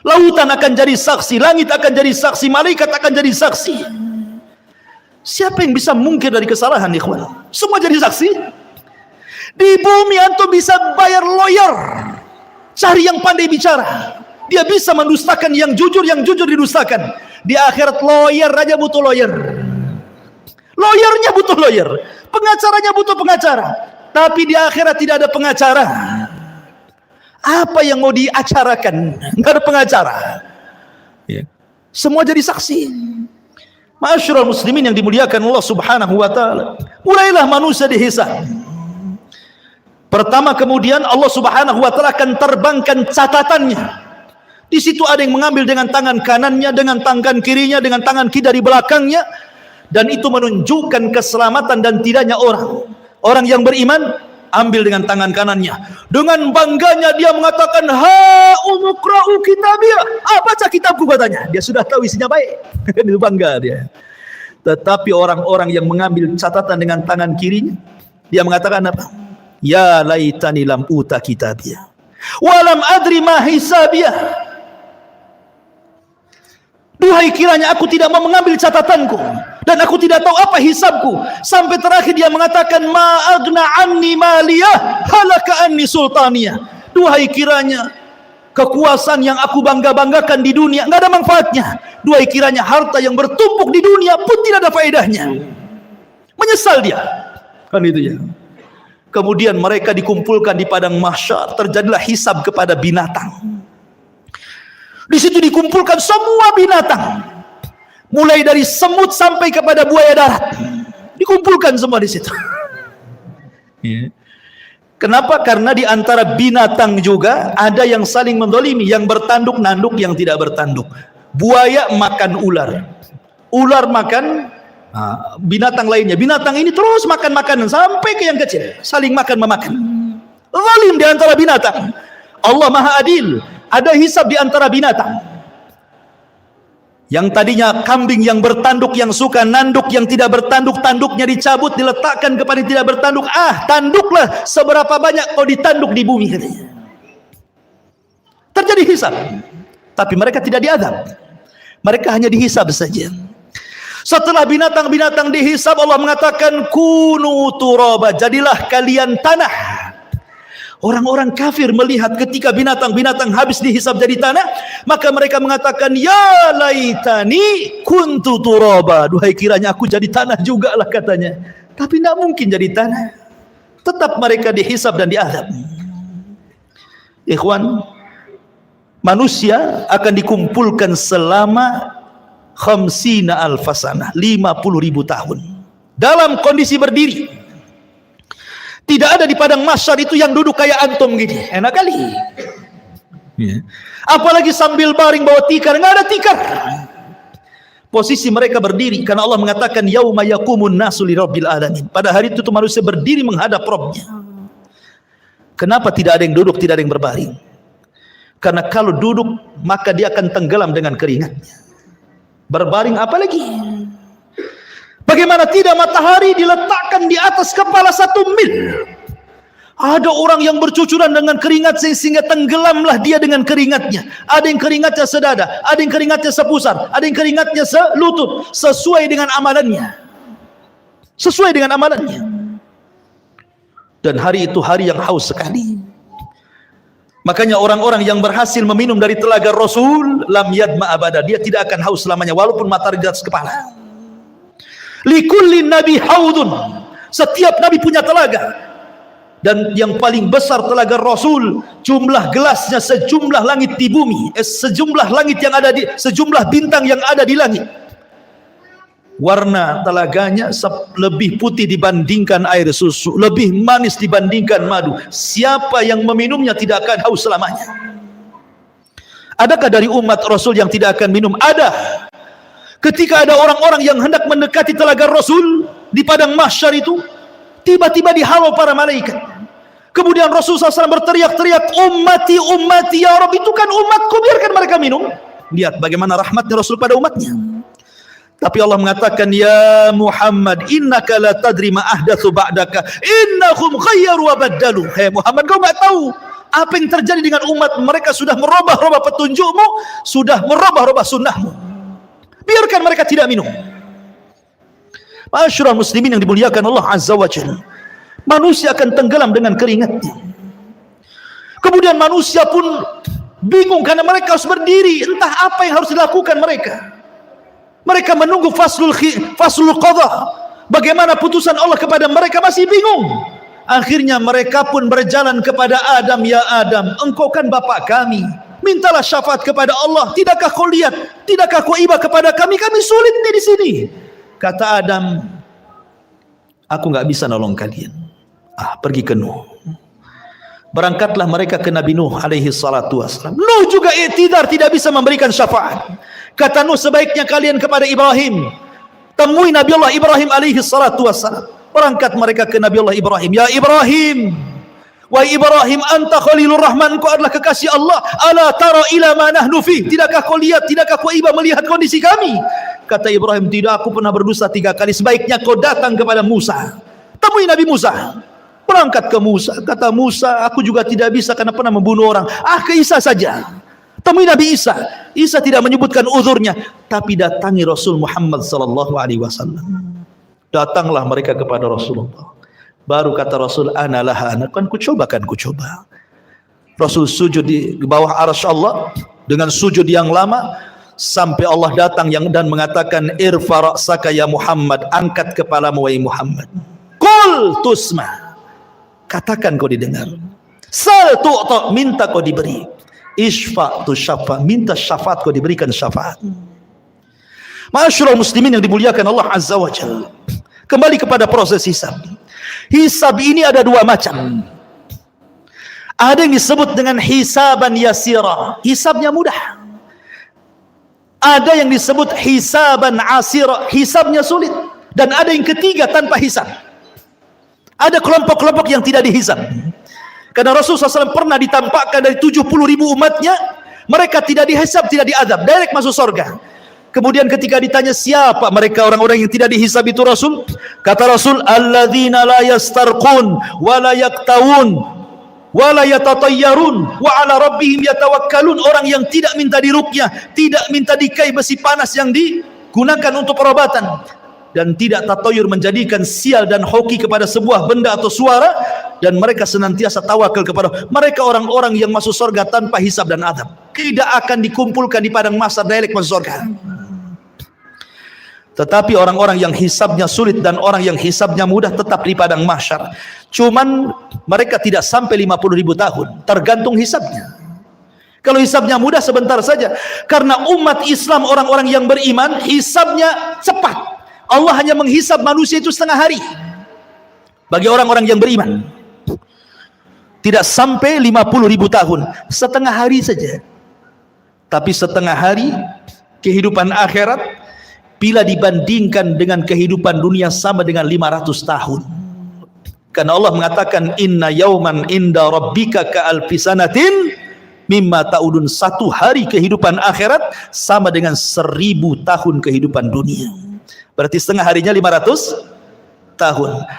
Lautan akan jadi saksi, langit akan jadi saksi, malaikat akan jadi saksi. Siapa yang bisa mungkir dari kesalahan, ikhwan? Semua jadi saksi. Di bumi antum bisa bayar lawyer, cari yang pandai bicara, dia bisa mendustakan yang jujur didustakan. Di akhirat lawyer aja butuh lawyer. Lawyernya butuh lawyer, pengacaranya butuh pengacara. Tapi di akhirat tidak ada pengacara. Apa yang mau diacarakan? Nggak ada pengacara. Ya. Semua jadi saksi. Ma'asyiral muslimin yang dimuliakan Allah Subhanahu wa taala. Mulailah manusia dihisab. Pertama, kemudian Allah Subhanahu wa taala akan terbangkan catatannya. Di situ ada yang mengambil dengan tangan kanannya, dengan tangan kirinya, dengan tangan kiri dari belakangnya, dan itu menunjukkan keselamatan dan tidaknya orang. Orang yang beriman ambil dengan tangan kanannya. Dengan bangganya dia mengatakan, "Ha umqra'u kitabiyah." Baca kitabku, katanya. Dia sudah tahu isinya baik. Itu bangga dia. Tetapi orang-orang yang mengambil catatan dengan tangan kirinya, dia mengatakan apa? "Ya laitani lam uta kitabiyah wa lam adri ma hisabiyah." Duhai kiranya aku tidak mau mengambil catatanku dan aku tidak tahu apa hisabku. Sampai terakhir dia mengatakan, "Ma agna anni maliyah halaka anni sultaniyah." Duhai kiranya kekuasaan yang aku bangga-banggakan di dunia enggak ada manfaatnya. Duhai kiranya harta yang bertumpuk di dunia pun tidak ada faedahnya. Menyesal dia. Kan itu ya. Kemudian mereka dikumpulkan di padang mahsyar, terjadilah hisab kepada binatang. Di situ dikumpulkan semua binatang, mulai dari semut sampai kepada buaya darat, dikumpulkan semua di situ. Kenapa? Karena di antara binatang juga ada yang saling mendolimi, yang bertanduk nanduk, yang tidak bertanduk. Buaya makan ular, ular makan binatang lainnya, binatang ini terus makan makanan sampai ke yang kecil, saling makan memakan. Zalim di antara binatang. Allah Maha Adil. Ada hisab di antara binatang. Yang tadinya kambing yang bertanduk, yang suka nanduk, yang tidak bertanduk, tanduknya dicabut, diletakkan kepada yang tidak bertanduk. Tanduklah seberapa banyak kau ditanduk di bumi, katanya. Terjadi hisab. Tapi mereka tidak diazab. Mereka hanya dihisab saja. Setelah binatang-binatang dihisab, Allah mengatakan, "Kunu turaba," jadilah kalian tanah. Orang-orang kafir melihat ketika binatang-binatang habis dihisab jadi tanah, maka mereka mengatakan, "Ya laitani kuntu turaba." Duhai kiranya aku jadi tanah juga lah, katanya. Tapi tidak mungkin jadi tanah. Tetap mereka dihisab dan diazab. Ikhwan, manusia akan dikumpulkan selama 50.000 50.000 tahun dalam kondisi berdiri. Tidak ada di padang mahsyar itu yang duduk kayak antum gini. Enak kali. Apalagi sambil baring bawa tikar. Nggak ada tikar. Posisi mereka berdiri. Karena Allah mengatakan, "Yauma yaqumun nasu li rabbil alamin." Pada hari itu manusia berdiri menghadap Rabbnya. Kenapa tidak ada yang duduk, tidak ada yang berbaring? Karena kalau duduk, maka dia akan tenggelam dengan keringatnya. Berbaring apalagi? Bagaimana tidak, matahari diletakkan di atas kepala 1 mil. Ada orang yang bercucuran dengan keringat sehingga tenggelamlah dia dengan keringatnya. Ada yang keringatnya sedada, ada yang keringatnya sepusar, ada yang keringatnya selutut, sesuai dengan amalannya. Sesuai dengan amalannya. Dan hari itu hari yang haus sekali. Makanya orang-orang yang berhasil meminum dari telaga Rasul, lam yadma abada, dia tidak akan haus selamanya walaupun matahari di atas kepala. Likulli nabi haudun, setiap nabi punya telaga, dan yang paling besar telaga Rasul, jumlah gelasnya sejumlah langit di bumi, sejumlah langit yang ada di, sejumlah bintang yang ada di langit. Warna telaganya lebih putih dibandingkan air susu, lebih manis dibandingkan madu. Siapa yang meminumnya tidak akan haus selamanya. Adakah dari umat Rasul yang tidak akan minum? Ada. Ketika ada orang-orang yang hendak mendekati telaga Rasul di padang mahsyar itu, tiba-tiba dihalau para malaikat. Kemudian Rasul SAW berteriak-teriak, "Ummati, ummati, ya Rabb, itu kan umatku, biarkan mereka minum." Lihat bagaimana rahmatnya Rasul pada umatnya. Tapi Allah mengatakan, "Ya Muhammad, innaka la tadri ma ahdatsu ba'daka, innahum ghayyaru wa baddalu." Hai Muhammad, kau enggak tahu apa yang terjadi dengan umat mereka, sudah merubah-rubah petunjukmu, sudah merubah-rubah sunnahmu. Biarkan mereka tidak minum. Ma'asyiral muslimin yang dimuliakan Allah Azza wa Jalla, manusia akan tenggelam dengan keringatnya. Kemudian manusia pun bingung karena mereka harus berdiri, entah apa yang harus dilakukan mereka. Mereka menunggu faslul qadha, Bagaimana putusan Allah kepada mereka, masih bingung. Akhirnya mereka pun berjalan kepada Adam, ya Adam, engkau kan bapak kami, mintalah syafaat kepada Allah. Tidakkah kau lihat, tidakkah kau iba kepada kami sulit di sini. Kata Adam, aku nggak bisa nolong kalian. Pergi ke Nuh. Berangkatlah mereka ke Nabi Nuh alaihi salatu wassalam. Nuh juga i'tidar, tidak bisa memberikan syafaat. Kata Nuh, sebaiknya kalian kepada Ibrahim, temui Nabi Allah Ibrahim alaihi salatu wassalam. Berangkat mereka ke Nabi Allah Ibrahim. Ya Ibrahim, wahai Ibrahim, anta Khalilur Rahman, engkau adalah kekasih Allah. Ala tara ila ma nahnu fi, tidakkah kau lihat, tidakkah kau iba melihat kondisi kami? Kata Ibrahim, tidak, aku pernah berdosa 3 kali. Sebaiknya kau datang kepada Musa, temui Nabi Musa. Berangkat ke Musa. Kata Musa, aku juga tidak bisa karena pernah membunuh orang. Ke Isa saja, temui Nabi Isa. Isa tidak menyebutkan uzurnya, tapi datangi Rasul Muhammad sallallahu alaihi wasallam. Datanglah mereka kepada Rasulullah. Baru kata Rasul, ana laha, kan ku coba. Rasul sujud di bawah arsy Allah dengan sujud yang lama, sampai Allah datang dan mengatakan, irfa ra'saka ya Muhammad, angkat kepalamu wahai Muhammad. Qul tusma, katakan kau didengar. Sal tu'ta, minta kau diberi. Isfa tu syafa, minta syafaat kau diberikan syafaat. Ma'asyiral muslimin yang dimuliakan Allah azza wa jalla. Kembali kepada proses hisab. Hisab ini ada 2 macam. Ada yang disebut dengan hisaban yasira, hisabnya mudah. Ada yang disebut hisaban asira, hisabnya sulit. Dan ada yang ketiga, tanpa hisab. Ada kelompok-kelompok yang tidak dihisab. Karena Rasulullah SAW pernah ditampakkan dari 70.000 umatnya, mereka tidak dihisab, tidak diadab, direct masuk surga. Kemudian ketika ditanya siapa mereka orang-orang yang tidak dihisab itu Rasul, kata Rasul, alladzina la yastarqun wa la yaktawun wa la yatatayyarun wa ala rabbihim yatawakkalun. Orang yang tidak minta diruqyah, tidak minta dikai besi panas yang digunakan untuk perobatan, dan tidak tatayur, menjadikan sial dan hoki kepada sebuah benda atau suara, dan mereka senantiasa tawakal kepada mereka. Orang-orang yang masuk surga tanpa hisab dan adab, tidak akan dikumpulkan di padang mahsyar, direct masuk surga. Tetapi orang-orang yang hisabnya sulit dan orang yang hisabnya mudah tetap di padang mahsyar. Cuman mereka tidak sampai 50.000 tahun, tergantung hisabnya. Kalau hisabnya mudah sebentar saja. Karena umat Islam, orang-orang yang beriman, hisabnya cepat. Allah hanya menghisab manusia itu setengah hari. Bagi orang-orang yang beriman, tidak sampai 50.000 tahun, setengah hari saja. Tapi setengah hari kehidupan akhirat, bila dibandingkan dengan kehidupan dunia, sama dengan 500 tahun. Karena Allah mengatakan, inna yauman inda rabbika ka alfi sanatin mimma ta'udun. 1 hari kehidupan akhirat sama dengan 1000 tahun kehidupan dunia. Berarti setengah harinya 500 tahun.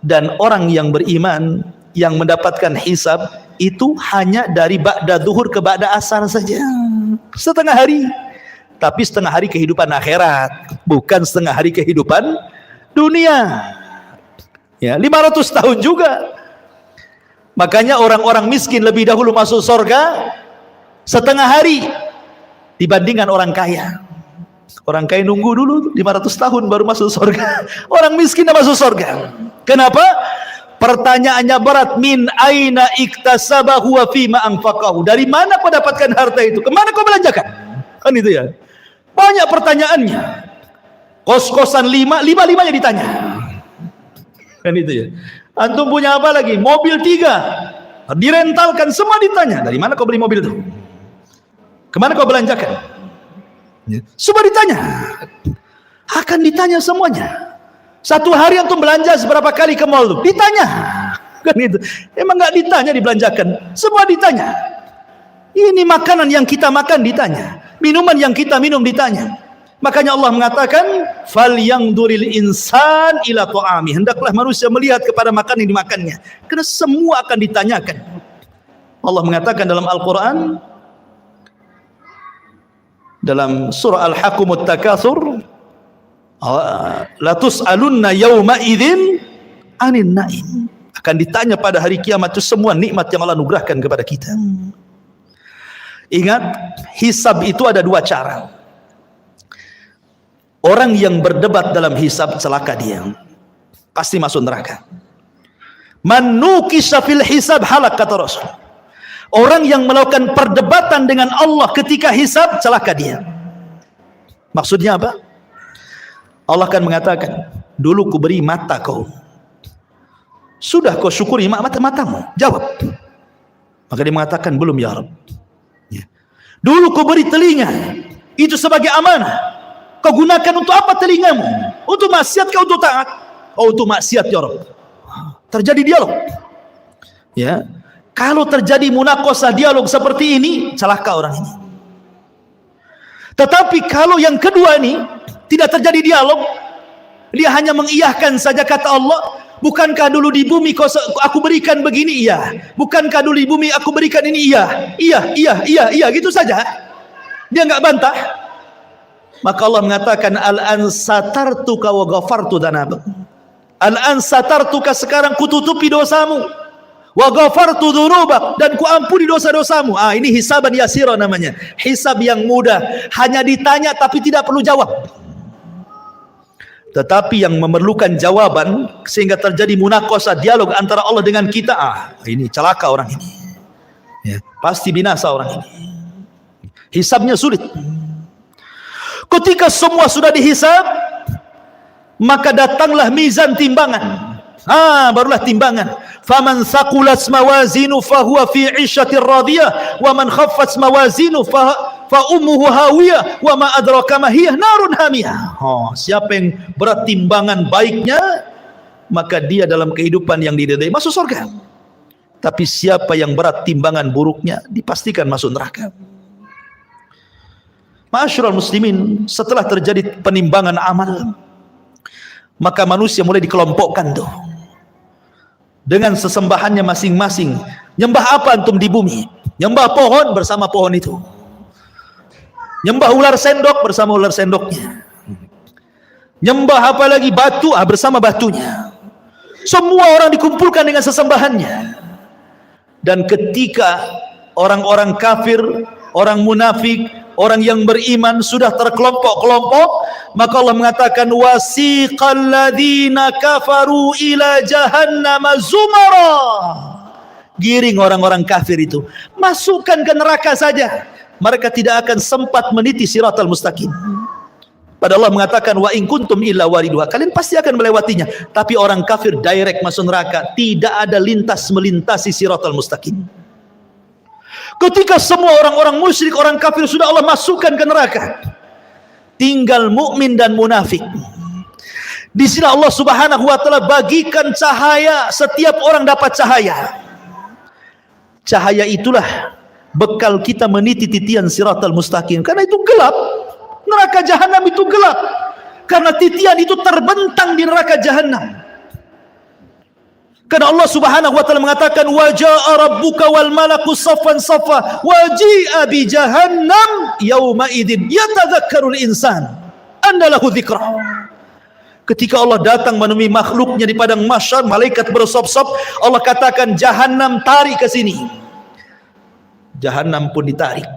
Dan orang yang beriman yang mendapatkan hisab itu hanya dari ba'da zuhur ke ba'da asar saja, setengah hari. Tapi setengah hari kehidupan akhirat, bukan setengah hari kehidupan dunia. Ya, 500 tahun juga. Makanya orang-orang miskin lebih dahulu masuk surga setengah hari dibandingkan orang kaya. Orang kaya nunggu dulu 500 tahun baru masuk surga. Orang miskin dah masuk surga. Kenapa? Pertanyaannya berat. Min aina iktasabahu wa fima anfaqahu. Dari mana kau dapatkan harta itu? Kemana kau belanjakan? Kan itu ya. Banyak pertanyaannya. Kos-kosan 5-5-nya ditanya. Kan itu ya. Antum punya apa lagi? Mobil 3. Direntalkan, semua ditanya. Dari mana kau beli mobil itu? Kemana kau belanjakan? Semua ditanya. Akan ditanya semuanya. 1 hari antum belanja seberapa kali ke mall itu? Ditanya. Kan itu. Emang nggak ditanya dibelanjakan? Semua ditanya. Ini makanan yang kita makan ditanya. Minuman yang kita minum ditanya. Makanya Allah mengatakan, falyangduril insan ila ta'ami. Hendaklah manusia melihat kepada makanan yang dimakannya. Karena semua akan ditanyakan. Allah mengatakan dalam Al-Quran, dalam surah Al-Hakumut Takatsur, la tus'alunna yawma idzin 'anil na'im. Akan ditanya pada hari kiamat itu semua nikmat yang Allah anugerahkan kepada kita. Ingat, hisab itu ada 2 cara. Orang yang berdebat dalam hisab celaka dia. pasti masuk neraka. Man nukisha fil hisab halak, kata Rasul. Orang yang melakukan perdebatan dengan Allah ketika hisab, celaka dia. Maksudnya apa? Allah akan mengatakan, dulu ku beri mata kau, sudah kau syukuri matamu? Jawab. Maka dia mengatakan, belum ya Rabb. Ya. Dulu ku beri telinga, itu sebagai amanah, kau gunakan untuk apa telingamu? Untuk maksiat kau untuk taat? Oh, untuk maksiat ya Rabb. Terjadi dialog. Ya. Kalau terjadi munakosah dialog seperti ini, celaka orang ini. Tetapi kalau yang kedua ini tidak terjadi dialog, dia hanya mengiyahkan saja kata Allah, bukankah dulu di bumi aku berikan begini? Iya. Bukankah dulu di bumi aku berikan ini? Iya. Iya, gitu saja. Dia enggak bantah. Maka Allah mengatakan, al-an satartuka wa ghafartu dzanabak. Al-an satartuka, sekarang kututupi dosamu. Wa ghafartu dzunubak, dan ku ampuni dosa-dosamu. Ini hisaban yasira namanya. Hisab yang mudah, hanya ditanya tapi tidak perlu jawab. Tetapi yang memerlukan jawaban sehingga terjadi munakosah dialog antara Allah dengan kita, ini celaka orang ini. Ya, pasti binasa orang ini. Hisabnya sulit. Ketika semua sudah dihisab, maka datanglah mizan timbangan. Barulah timbangan. Faman thaqulat mawazinu fahuwa fi 'ishatir radiyah wa man khaffat mawazinu fa ummuhu hawiyah wa ma adraka ma hiya narun hamiyah. Siapa yang berat timbangan baiknya, maka dia dalam kehidupan yang diridai masuk surga. Tapi siapa yang berat timbangan buruknya, dipastikan masuk neraka. Ma'asyiral muslimin, setelah terjadi penimbangan amal, maka manusia mulai dikelompokkan tuh dengan sesembahannya masing-masing. Nyembah apa antum di bumi? Nyembah pohon, bersama pohon itu. Nyembah ular sendok, bersama ular sendoknya. Nyembah apa lagi? Batu, bersama batunya. Semua orang dikumpulkan dengan sesembahannya. Dan ketika orang-orang kafir, orang munafik, orang yang beriman sudah terkelompok-kelompok, maka Allah mengatakan, wasiqal ladzina kafaru ila jahannam zumara. Giring orang-orang kafir itu, masukkan ke neraka saja. Mereka tidak akan sempat meniti siratal mustaqim. Padahal Allah mengatakan, wa in kuntum illa wariduha, kalian pasti akan melewatinya. Tapi orang kafir direct masuk neraka, tidak ada lintas melintasi siratal mustaqim. Ketika semua orang-orang musyrik, orang kafir sudah Allah masukkan ke neraka, tinggal mukmin dan munafik. Di sini Allah Subhanahu wa taala bagikan cahaya, setiap orang dapat cahaya. Cahaya itulah bekal kita meniti titian siratal mustaqim. Karena itu gelap. Neraka jahanam itu gelap. Karena titian itu terbentang di neraka jahanam. Karena Allah Subhanahu wa taala mengatakan, wa jaa rabbuka wal malaku saffan saffa wa ji'a bi jahannam yauma idzin yatadzakkarul insan anna lahu dzikra. Ketika Allah datang menemui makhluknya di padang mahsyar, malaikat bersop-sop, Allah katakan, jahanam tarik ke sini. Jahanam pun ditarik.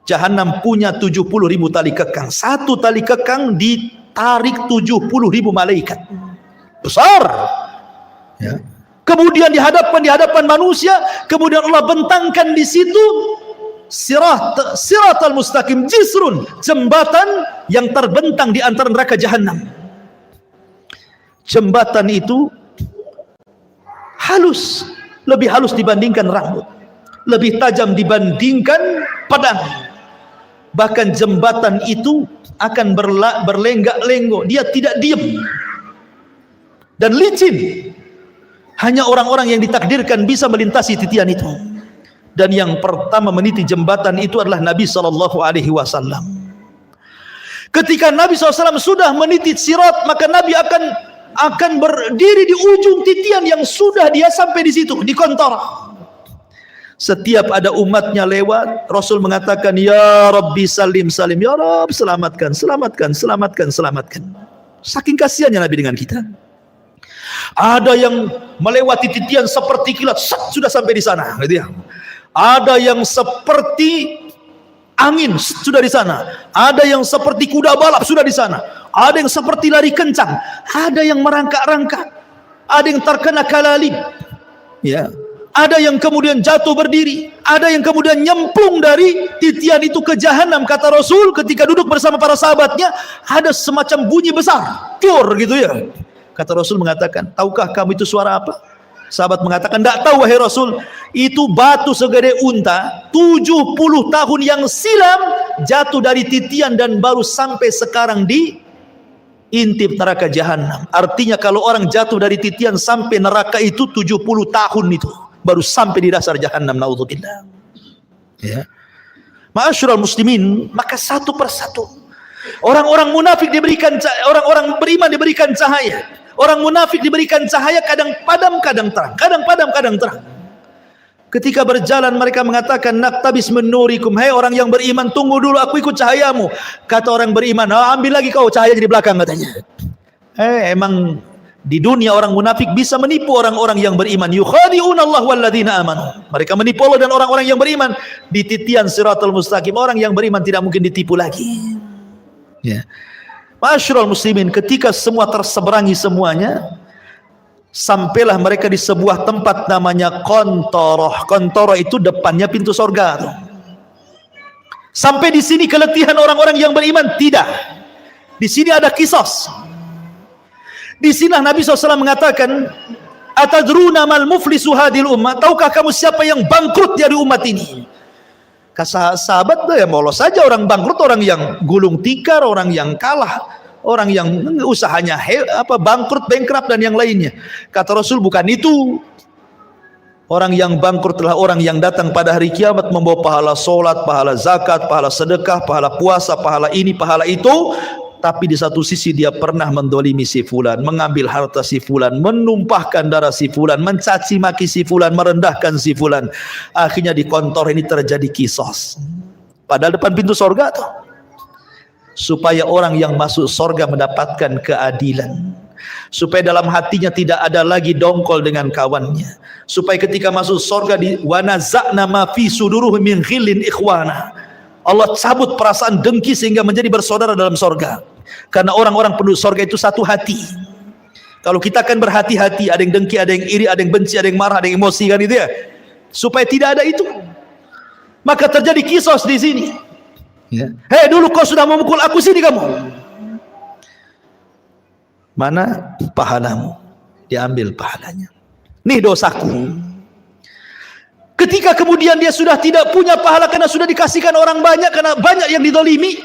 Jahanam punya 70.000 tali kekang. Satu tali kekang ditarik 70.000 malaikat. Besar. Ya. Kemudian di hadapan manusia, kemudian Allah bentangkan di situ siratal mustaqim, jisrun, jembatan yang terbentang di antara neraka jahanam. Jembatan itu halus, lebih halus dibandingkan rambut, lebih tajam dibandingkan pedang. Bahkan jembatan itu akan berlenggak-lenggok, dia tidak diam dan licin. Hanya orang-orang yang ditakdirkan bisa melintasi titian itu. Dan yang pertama meniti jembatan itu adalah Nabi SAW. Ketika Nabi SAW sudah meniti sirat, maka Nabi akan berdiri di ujung titian yang sudah dia sampai di situ, di kontara. Setiap ada umatnya lewat, Rasul mengatakan, ya Rabbi salim salim, ya Rabb selamatkan, selamatkan, selamatkan, selamatkan. Saking kasihannya Nabi dengan kita. Ada yang melewati titian seperti kilat, sudah sampai di sana, gitu ya. Ada yang seperti angin, sudah di sana. Ada yang seperti kuda balap, sudah di sana. Ada yang seperti lari kencang. Ada yang merangkak-rangkak. ada yang terkena kalalib, ya, ada yang kemudian jatuh berdiri, ada yang kemudian nyemplung dari titian itu ke jahanam. Kata Rasul ketika duduk bersama para sahabatnya, ada semacam bunyi besar, cur gitu ya. Kata Rasul mengatakan, tahukah kamu itu suara apa? Sahabat mengatakan, tidak tahu wahai Rasul. Itu batu segede unta 70 tahun yang silam jatuh dari titian dan baru sampai sekarang di intip neraka jahanam. Artinya kalau orang jatuh dari titian sampai neraka itu 70 tahun itu baru sampai di dasar jahanam. Naudzubillah. Ya. Ma'asyiral muslimin, maka satu persatu orang-orang munafik diberikan, orang-orang beriman diberikan cahaya. Orang munafik diberikan cahaya, kadang padam, kadang terang, kadang padam, kadang terang. Ketika berjalan mereka mengatakan, naktabis min nurikum, hai orang yang beriman, tunggu dulu, aku ikut cahayamu. Kata orang beriman, ambil lagi kau cahaya di belakang, katanya. Emang di dunia orang munafik bisa menipu orang-orang yang beriman. Yukhadi'una Allah walladzina amanu. Mereka menipu Allah dan orang-orang yang beriman. Di titian siratal mustaqim, orang yang beriman tidak mungkin ditipu lagi. Ya. Ma'asyiral muslimin, ketika semua terseberangi semuanya, sampailah mereka di sebuah tempat namanya Kontoroh. Kontoroh itu depannya pintu sorga. Sampai di sini keletihan orang-orang yang beriman? Tidak. Di sini ada kisos. Di sini Nabi SAW mengatakan, atadruna mal muflisu hadil ummah, tahukah kamu siapa yang bangkrut dari umat ini? Kata sahabat, ya molos saja orang bangkrut, orang yang gulung tikar, orang yang kalah, orang yang usahanya bangkrut, bankrupt dan yang lainnya. Kata Rasul, bukan itu. Orang yang bangkrut adalah orang yang datang pada hari kiamat membawa pahala solat, pahala zakat, pahala sedekah, pahala puasa, pahala ini, pahala itu. Tapi di satu sisi dia pernah mendolimi si fulan, mengambil harta si fulan, menumpahkan darah si fulan, mencaci maki si fulan, merendahkan si fulan. Akhirnya di kantor ini terjadi kisos. Padahal depan pintu sorga tuh. Supaya orang yang masuk sorga mendapatkan keadilan. Supaya dalam hatinya tidak ada lagi dongkol dengan kawannya. Supaya ketika masuk sorga di wanaza'na ma fi suduruhum min ghillin ikhwana. Allah cabut perasaan dengki sehingga menjadi bersaudara dalam sorga. Karena orang-orang penduduk sorga itu satu hati. Kalau kita akan berhati-hati, ada yang dengki, ada yang iri, ada yang benci, ada yang marah, ada yang emosi, kan itu ya. Supaya tidak ada itu, maka terjadi kisos di sini. Ya. Hei, dulu kau sudah memukul aku, sini kamu. Mana pahalamu? Diambil pahalanya. Nih dosaku. Ketika kemudian dia sudah tidak punya pahala karena sudah dikasihkan orang banyak, karena banyak yang didolimi,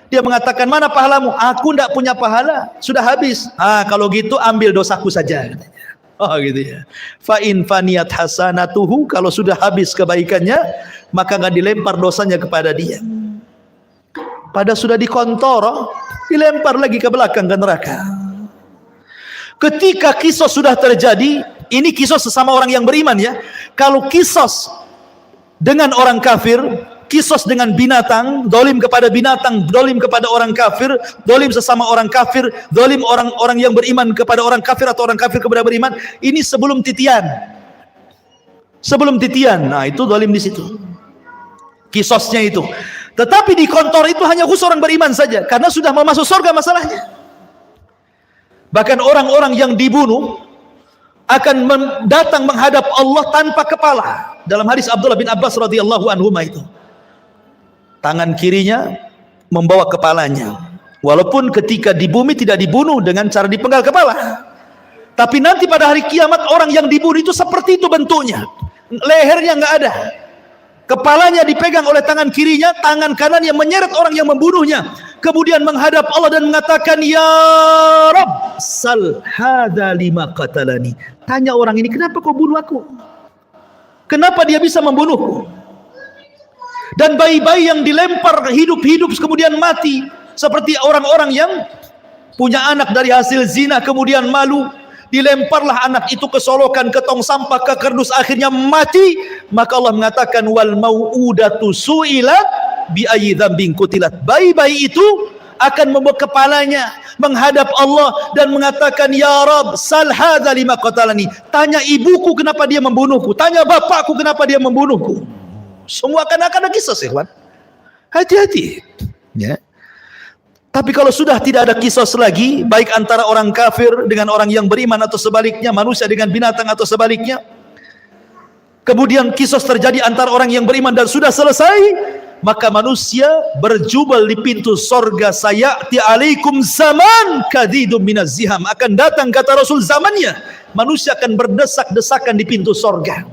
dia mengatakan, mana pahalamu? Aku tidak punya pahala, sudah habis. Kalau gitu ambil dosaku saja. Oh gitu ya. Fa in faniyat hasanatuhu, kalau sudah habis kebaikannya, maka nggak dilempar dosanya kepada dia. Pada sudah dikontoro, dilempar lagi ke belakang ke neraka. Ketika kisos sudah terjadi, ini kisos sesama orang yang beriman ya. Kalau kisos dengan orang kafir, kisos dengan binatang, dolim kepada binatang, dolim kepada orang kafir, dolim sesama orang kafir, dolim orang-orang yang beriman kepada orang kafir atau orang kafir kepada beriman, ini sebelum titian. Sebelum titian, nah itu dolim di situ. Kisosnya itu. Tetapi di kantor itu hanya khusus orang beriman saja, karena sudah mau masuk surga masalahnya. Bahkan orang-orang yang dibunuh akan datang menghadap Allah tanpa kepala. Dalam hadis Abdullah bin Abbas radhiyallahu anhu itu, tangan kirinya membawa kepalanya. Walaupun ketika di bumi tidak dibunuh dengan cara dipenggal kepala, tapi nanti pada hari kiamat orang yang dibunuh itu seperti itu bentuknya. Lehernya nggak ada, kepalanya dipegang oleh tangan kirinya, tangan kanannya menyeret orang yang membunuhnya, kemudian menghadap Allah dan mengatakan, ya Rabb, sal hadza lima qatalani. Tanya orang ini, kenapa kau bunuh aku? Kenapa dia bisa membunuhku? Dan bayi-bayi yang dilempar hidup-hidup kemudian mati, seperti orang-orang yang punya anak dari hasil zina kemudian malu, dilemparlah anak itu ke solokan, ke tong sampah, ke kardus, akhirnya mati. Maka Allah mengatakan, wal mau'udatu su'ilat bi ayyi dzambin qutilat. Bayi-bayi itu akan membawa kepalanya menghadap Allah dan mengatakan, ya Rabb, sal hadza lima qatalani. Tanya ibuku kenapa dia membunuhku, tanya bapakku kenapa dia membunuhku. Semua akan ada kisah, ikhwan. Hati-hati. Ya. Tapi kalau sudah tidak ada kisos lagi, baik antara orang kafir dengan orang yang beriman atau sebaliknya, manusia dengan binatang atau sebaliknya, kemudian kisos terjadi antara orang yang beriman dan sudah selesai, maka manusia berjubel di pintu sorga. Sayati alaikum zaman kadidum minaz ziham, akan datang kata Rasul zamannya manusia akan berdesak-desakan di pintu sorga.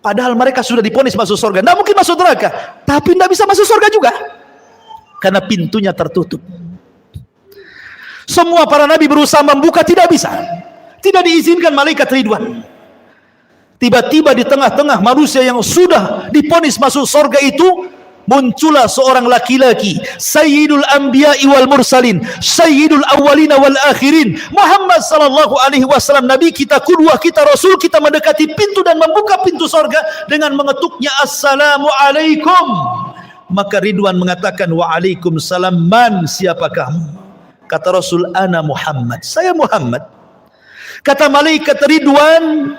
Padahal mereka sudah diponis masuk sorga, tidak mungkin masuk neraka, tapi tidak bisa masuk sorga juga karena pintunya tertutup. Semua para nabi berusaha membuka, tidak bisa, tidak diizinkan malaikat Ridwan. Tiba-tiba di tengah-tengah manusia yang sudah diponis masuk sorga itu, muncullah seorang laki-laki, Sayyidul Anbiya'i wal Mursalin, Sayyidul Awwalina wal Akhirin, Muhammad sallallahu alaihi wasallam, Nabi kita, qudwah kita, Rasul kita, mendekati pintu dan membuka pintu sorga dengan mengetuknya, Assalamualaikum. Maka Ridwan mengatakan, Waalaikumsalam, man, siapa kamu? Kata Rasul, ana Muhammad, saya Muhammad. Kata malaikat Ridwan,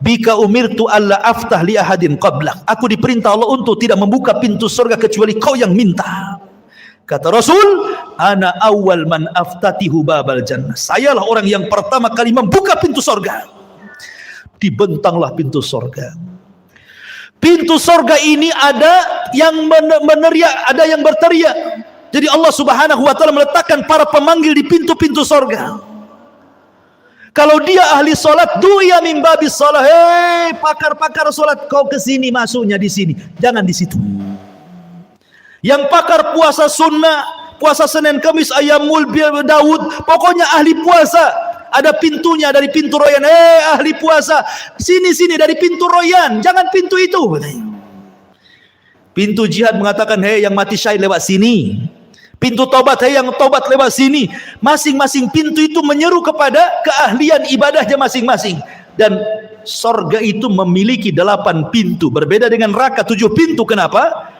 bika umirtu alla aftah li ahadin qablak, aku diperintah Allah untuk tidak membuka pintu surga kecuali kau yang minta. Kata Rasul, ana awal man aftatihu babal jannah, sayalah orang yang pertama kali membuka pintu surga. Dibentanglah pintu surga. Pintu surga ini ada yang meneriak, ada yang berteriak. Jadi Allah subhanahu wa ta'ala meletakkan para pemanggil di pintu-pintu surga. Kalau dia ahli solat, duya min babis salah, hei pakar-pakar solat, kau ke sini, masuknya di sini, jangan di situ. Yang pakar puasa sunnah, puasa Senin Kamis, Ayyamul Daud, pokoknya ahli puasa, ada pintunya dari pintu royan. Hei ahli puasa, sini dari pintu royan, jangan pintu itu. Pintu jihad mengatakan, hei yang mati syahid lewat sini. Pintu tobat, hei yang tobat lewat sini. Masing-masing pintu itu menyeru kepada keahlian ibadahnya masing-masing. Dan sorga itu memiliki 8 pintu, berbeda dengan neraka 7 pintu. Kenapa?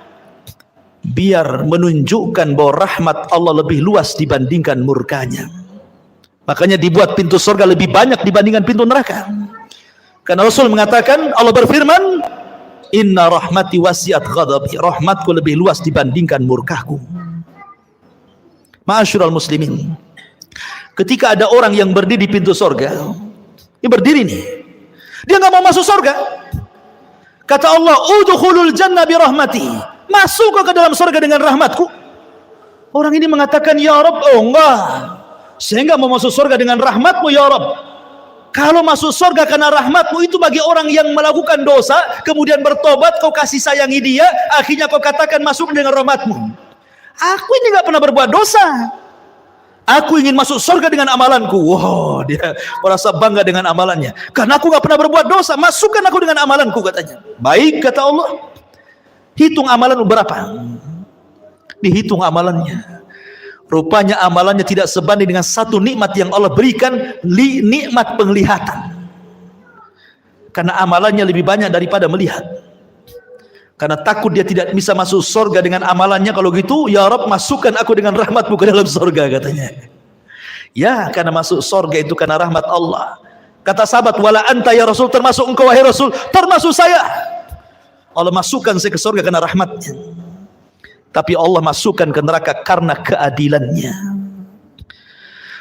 Biar menunjukkan bahwa rahmat Allah lebih luas dibandingkan murkanya. Makanya dibuat pintu sorga lebih banyak dibandingkan pintu neraka. Karena Rasul mengatakan, Allah berfirman, inna rahmati wasiat ghadabi, rahmatku lebih luas dibandingkan murkahku. Ma'asyiral muslimin, ketika ada orang yang berdiri di pintu sorga, dia berdiri nih, dia nggak mau masuk sorga. Kata Allah, udkhulul jannah bi rahmati, masuk ke dalam sorga dengan rahmatku. Orang ini mengatakan, ya Rabb, oh enggak, saya nggak mau masuk sorga dengan rahmatmu ya Rabb. Kalau masuk sorga karena rahmatmu itu bagi orang yang melakukan dosa, kemudian bertobat, kau kasih sayangi dia, akhirnya kau katakan masuk dengan rahmatmu. Aku ini nggak pernah berbuat dosa, aku ingin masuk surga dengan amalanku. Wow, dia merasa bangga dengan amalannya, karena aku nggak pernah berbuat dosa, masukkan aku dengan amalanku, katanya. Baik, kata Allah, hitung amalan berapa. Dihitung amalannya, rupanya amalannya tidak sebanding dengan satu nikmat yang Allah berikan, nikmat penglihatan. Karena amalannya lebih banyak daripada melihat. Karena takut dia tidak bisa masuk surga dengan amalannya. Kalau gitu, ya Rabb, masukkan aku dengan rahmatmu ke dalam surga, katanya. Ya, karena masuk surga itu karena rahmat Allah. Kata sahabat, wala anta ya Rasul, termasuk engkau wahai Rasul, termasuk saya. Allah masukkan saya ke surga karena rahmatnya. Tapi Allah masukkan ke neraka karena keadilannya.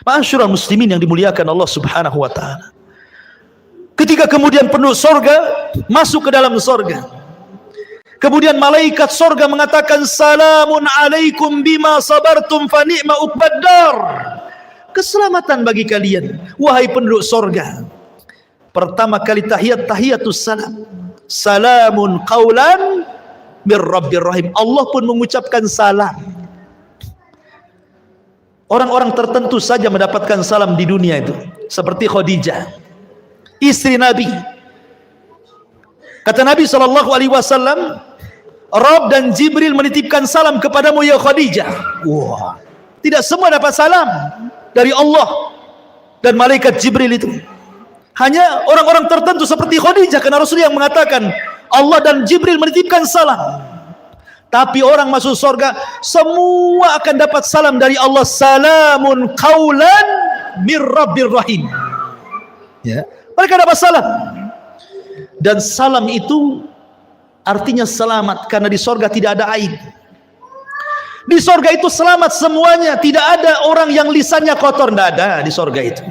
Ma'asyiral muslimin yang dimuliakan Allah subhanahu wa ta'ala, ketika kemudian penduduk surga masuk ke dalam surga, kemudian malaikat sorga mengatakan, salamun alaikum bima sabartum fa ni'ma uqbaddar, keselamatan bagi kalian wahai penduduk sorga. Pertama kali tahiyatus salam, salamun qaulan mir rabbir rahim. Allah pun mengucapkan salam. Orang-orang tertentu saja mendapatkan salam di dunia itu, seperti Khadijah, istri Nabi. Kata Nabi SAW, Rabb dan Jibril menitipkan salam kepadamu ya Khadijah. Wah, tidak semua dapat salam dari Allah dan malaikat Jibril itu. Hanya orang-orang tertentu seperti Khadijah, karena Rasul yang mengatakan Allah dan Jibril menitipkan salam. Tapi orang masuk surga semua akan dapat salam dari Allah, salamun qaulan mir rabbir rahim. Ya, mereka dapat salam. Dan salam itu artinya selamat, karena di surga tidak ada aib. Di sorga itu selamat semuanya. Tidak ada orang yang lisannya kotor. Tidak ada di sorga itu.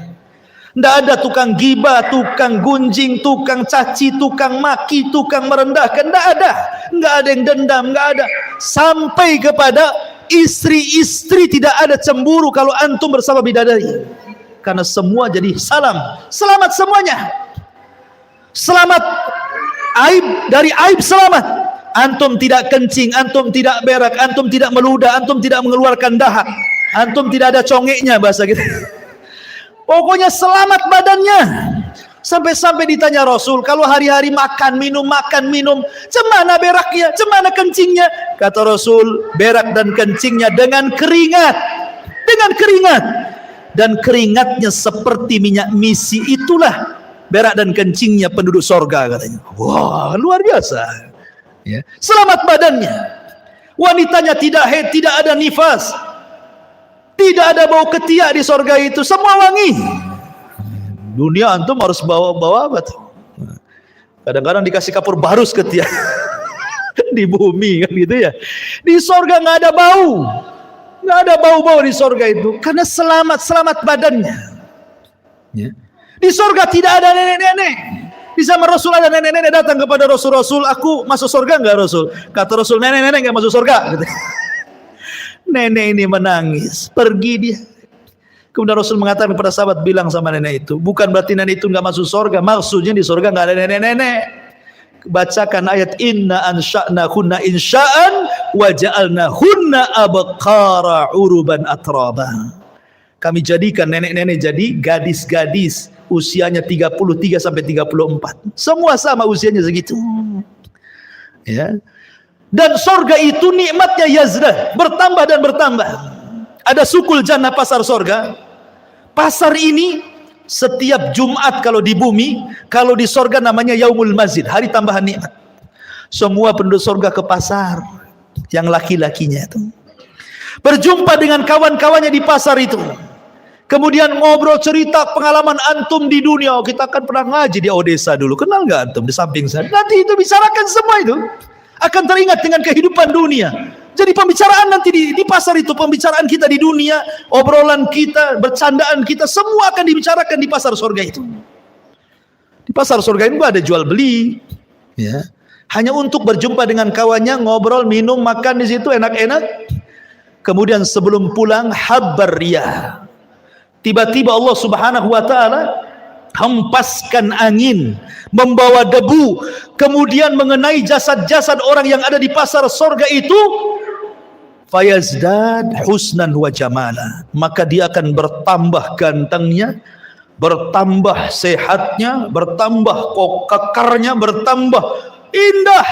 Tidak ada tukang gibah, tukang gunjing, tukang caci, tukang maki, tukang merendahkan. Tidak ada. Tidak ada yang dendam. Tidak ada. Sampai kepada istri-istri tidak ada cemburu kalau antum bersama bidadari. Karena semua jadi salam. Selamat semuanya. Selamat aib, dari aib selamat. Antum tidak kencing, antum tidak berak, antum tidak meludah, antum tidak mengeluarkan dahak, antum tidak ada congeknya bahasa kita. Pokoknya selamat badannya. Sampai-sampai ditanya Rasul, kalau hari-hari makan minum, cemana beraknya, cemana kencingnya? Kata Rasul, berak dan kencingnya dengan keringat. Dengan keringat. Dan keringatnya seperti minyak misi, itulah berak dan kencingnya penduduk sorga katanya. Wah, luar biasa. Ya. Selamat badannya. Wanitanya tidak haid, tidak ada nifas, tidak ada bau ketiak di sorga itu, semua wangi. Dunia antum harus bawa apa tuh? Kadang-kadang dikasih kapur barus ketiak. Di bumi kan gitu ya. Di sorga nggak ada bau, nggak ada bau-bau di sorga itu, karena selamat badannya. Ya. Di sorga tidak ada nenek-nenek. Di zaman Rasul ada nenek-nenek datang kepada Rasul, aku masuk surga enggak Rasul? Kata Rasul, nenek-nenek enggak masuk surga. Nenek ini menangis, pergi dia. Kemudian Rasul mengatakan kepada sahabat, bilang sama nenek itu, bukan berarti nenek itu enggak masuk surga, maksudnya di surga enggak ada nenek-nenek. Bacakan ayat inna ansha'nahunna insha'an wa ja'alnahunna abqara uruban atraba. Kami jadikan nenek-nenek jadi gadis-gadis usianya 33 sampai 34. Semua sama usianya segitu. Ya. Dan sorga itu nikmatnya yazdah, bertambah dan bertambah. Ada sukul jannah, pasar sorga. Pasar ini setiap Jumat kalau di bumi, kalau di sorga namanya Yaumul Mazid, hari tambahan nikmat. Semua penduduk sorga ke pasar, yang laki-lakinya itu berjumpa dengan kawan-kawannya di pasar itu. Kemudian ngobrol cerita pengalaman antum di dunia. Oh, kita kan pernah ngaji di Odessa dulu. Kenal nggak antum di samping saya? Nanti itu bicarakan semua itu. Akan teringat dengan kehidupan dunia. Jadi pembicaraan nanti di pasar itu, pembicaraan kita di dunia, obrolan kita, bercandaan kita, semua akan dibicarakan di pasar surga itu. Di pasar surga itu ada jual beli, ya. Hanya untuk berjumpa dengan kawannya, ngobrol, minum, makan di situ enak-enak. Kemudian sebelum pulang habar riyah. Tiba-tiba Allah Subhanahu wa taala hempaskan angin, membawa debu, kemudian mengenai jasad-jasad orang yang ada di pasar sorga itu. Fayazdad husnan wa jamala, maka dia akan bertambah gantengnya, bertambah sehatnya, bertambah kekarnya, bertambah indah.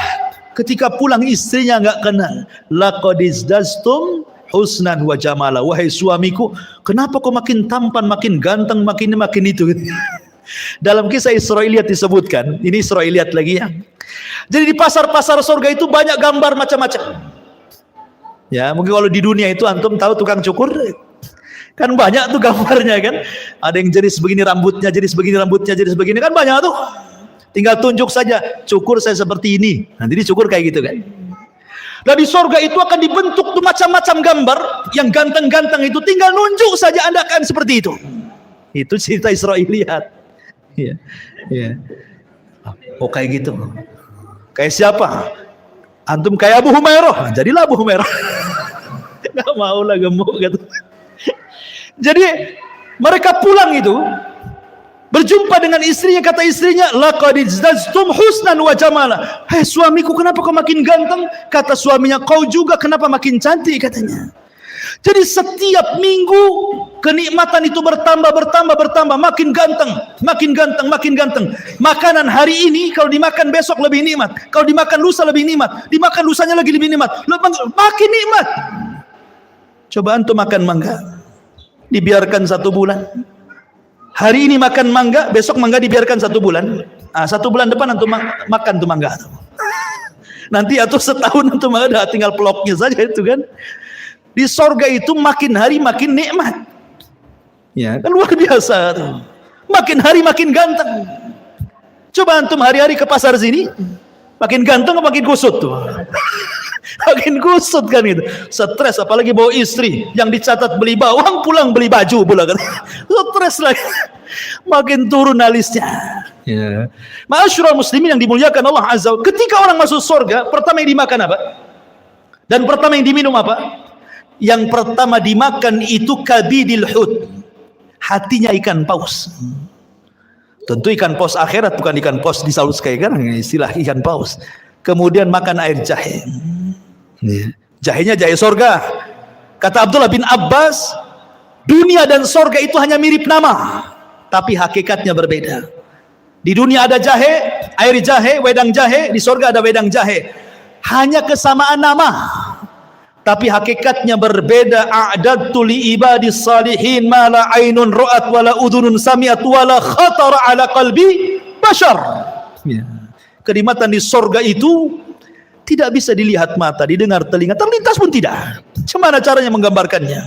Ketika pulang istrinya nggak kenal. Laqad izdastum husnan wa jamala, wahai suamiku, kenapa kau makin tampan, makin ganteng, makin itu gitu. Dalam kisah Israiliyat disebutkan, ini Israiliyat lagi ya. Jadi di pasar-pasar surga itu banyak gambar macam-macam. Ya, mungkin kalau di dunia itu antum tahu tukang cukur kan banyak tuh gambarnya kan. Ada yang jenis begini rambutnya, jenis begini rambutnya, jenis begini, kan banyak tuh. Tinggal tunjuk saja, cukur saya seperti ini. Nanti dicukur kayak gitu kan. Dan di surga itu akan dibentuk tuh macam-macam gambar yang ganteng-ganteng itu, tinggal nunjuk saja Anda akan seperti itu. Itu cerita Israiliyat. Ya. Ya. Oh kayak gitu. Kayak siapa? Antum kayak Abu Humairah, jadilah Abu Humairah. Gak mau lah gemuk gitu. Jadi mereka pulang itu berjumpa dengan istrinya, kata istrinya, laqad izdaztum husnan wa jamala. Hei suamiku, kenapa kau makin ganteng? Kata suaminya, kau juga kenapa makin cantik, katanya. Jadi setiap minggu kenikmatan itu bertambah, makin ganteng, makin ganteng, makin ganteng. Makanan hari ini kalau dimakan besok lebih nikmat, kalau dimakan lusa lebih nikmat, dimakan lusanya lagi lebih nikmat, makin nikmat. Coba antum makan mangga, dibiarkan 1 bulan. Hari ini makan mangga, besok mangga dibiarkan 1 bulan. 1 bulan depan antum makan tuh mangga. Nanti atau setahun antum ada tinggal peloknya saja itu kan. Di sorga itu makin hari makin nikmat. Ya, kan luar biasa tuh. Makin hari makin ganteng. Coba antum hari-hari ke pasar sini, makin ganteng atau makin kusut tuh? Makin kusut kan itu. Stres, apalagi bawa istri yang dicatat beli bawang, pulang beli baju pula kan. Stres lagi. Makin turun alisnya. Ya. Ma'asyiral muslimin yang dimuliakan Allah Azza wa Jalla, ketika orang masuk surga, pertama yang dimakan apa? Dan pertama yang diminum apa? Yang pertama dimakan itu kabidil hut. Hatinya ikan paus. Tentu ikan paus akhirat, bukan ikan paus di Saus kayak kan, istilah ikan paus. Kemudian makan air jahe. Jahenya jahe sorga. Kata Abdullah bin Abbas, dunia dan sorga itu hanya mirip nama, tapi hakikatnya berbeda. Di dunia ada jahe, air jahe, wedang jahe. Di sorga ada wedang jahe. Hanya kesamaan nama, tapi hakikatnya berbeda. A'dadtu li ibadis salihin ma la ainun ra'at wala udhunun sami'at wala khatara ala qalbi bashar. Kenikmatan di sorga itu tidak bisa dilihat mata, didengar telinga, terlintas pun tidak. Bagaimana caranya menggambarkannya?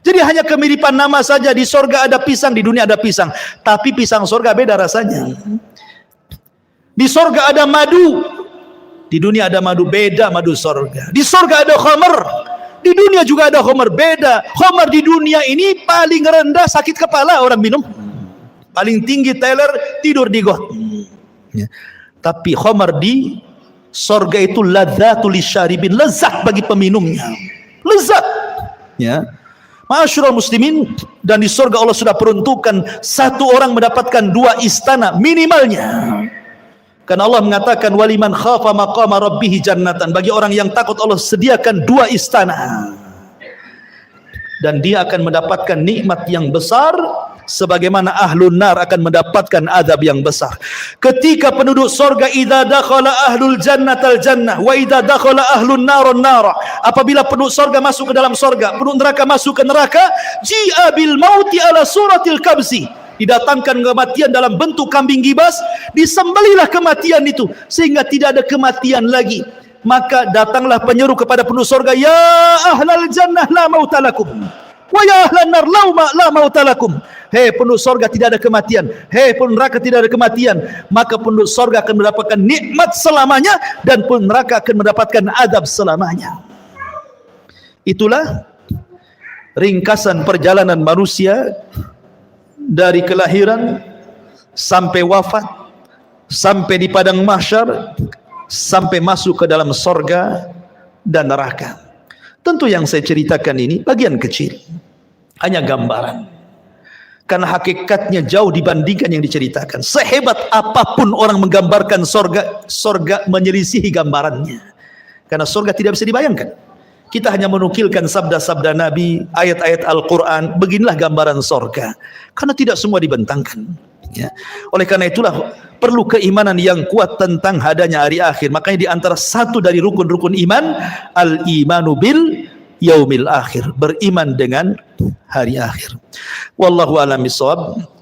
Jadi hanya kemiripan nama saja. Di sorga ada pisang, di dunia ada pisang, tapi pisang sorga beda rasanya. Di sorga ada madu, di dunia ada madu, beda madu sorga. Di sorga ada khamar, di dunia juga ada khamar, beda. Khamar di dunia ini paling rendah sakit kepala orang minum, paling tinggi teler tidur di got. Tapi khamar di sorga itu ladzatul lisyaribin, lezat bagi peminumnya, lezat. Ya, ma'asyiral muslimin, dan di sorga Allah sudah peruntukkan satu orang mendapatkan 2 istana minimalnya. Karena Allah mengatakan waliman khafa maqama rabbih jannatan, bagi orang yang takut Allah sediakan 2 istana. Dan dia akan mendapatkan nikmat yang besar sebagaimana ahlun nar akan mendapatkan azab yang besar. Ketika penduduk sorga, idza dakhala ahlul jannatal jannah wa idza dakhala ahlun naron nara, apabila penduduk sorga masuk ke dalam sorga, penduduk neraka masuk ke neraka, ji'a bil mauti ala suratil kabsi, didatangkan kematian dalam bentuk kambing gibas, disembelihlah kematian itu sehingga tidak ada kematian lagi. Maka datanglah penyeru kepada penduduk sorga, ya ahlal jannah la mautalakum wa ya ahlan nar la mautalakum. Hei penduduk sorga, tidak ada kematian. Hei penduduk neraka, tidak ada kematian. Maka penduduk sorga akan mendapatkan nikmat selamanya, dan penduduk neraka akan mendapatkan azab selamanya. Itulah ringkasan perjalanan manusia dari kelahiran sampai wafat, sampai di padang mahsyar, sampai masuk ke dalam sorga dan neraka. Tentu yang saya ceritakan ini bagian kecil, hanya gambaran. Karena hakikatnya jauh dibandingkan yang diceritakan. Sehebat apapun orang menggambarkan sorga, sorga menyelisihi gambarannya. Karena sorga tidak bisa dibayangkan. Kita hanya menukilkan sabda-sabda Nabi, ayat-ayat Al-Quran. Beginilah gambaran sorga. Karena tidak semua dibentangkan. Ya. Oleh karena itulah perlu keimanan yang kuat tentang adanya hari akhir. Makanya di antara satu dari rukun-rukun iman, al-imanu bil yaumil akhir, beriman dengan hari akhir. Wallahu a'lam bishawab.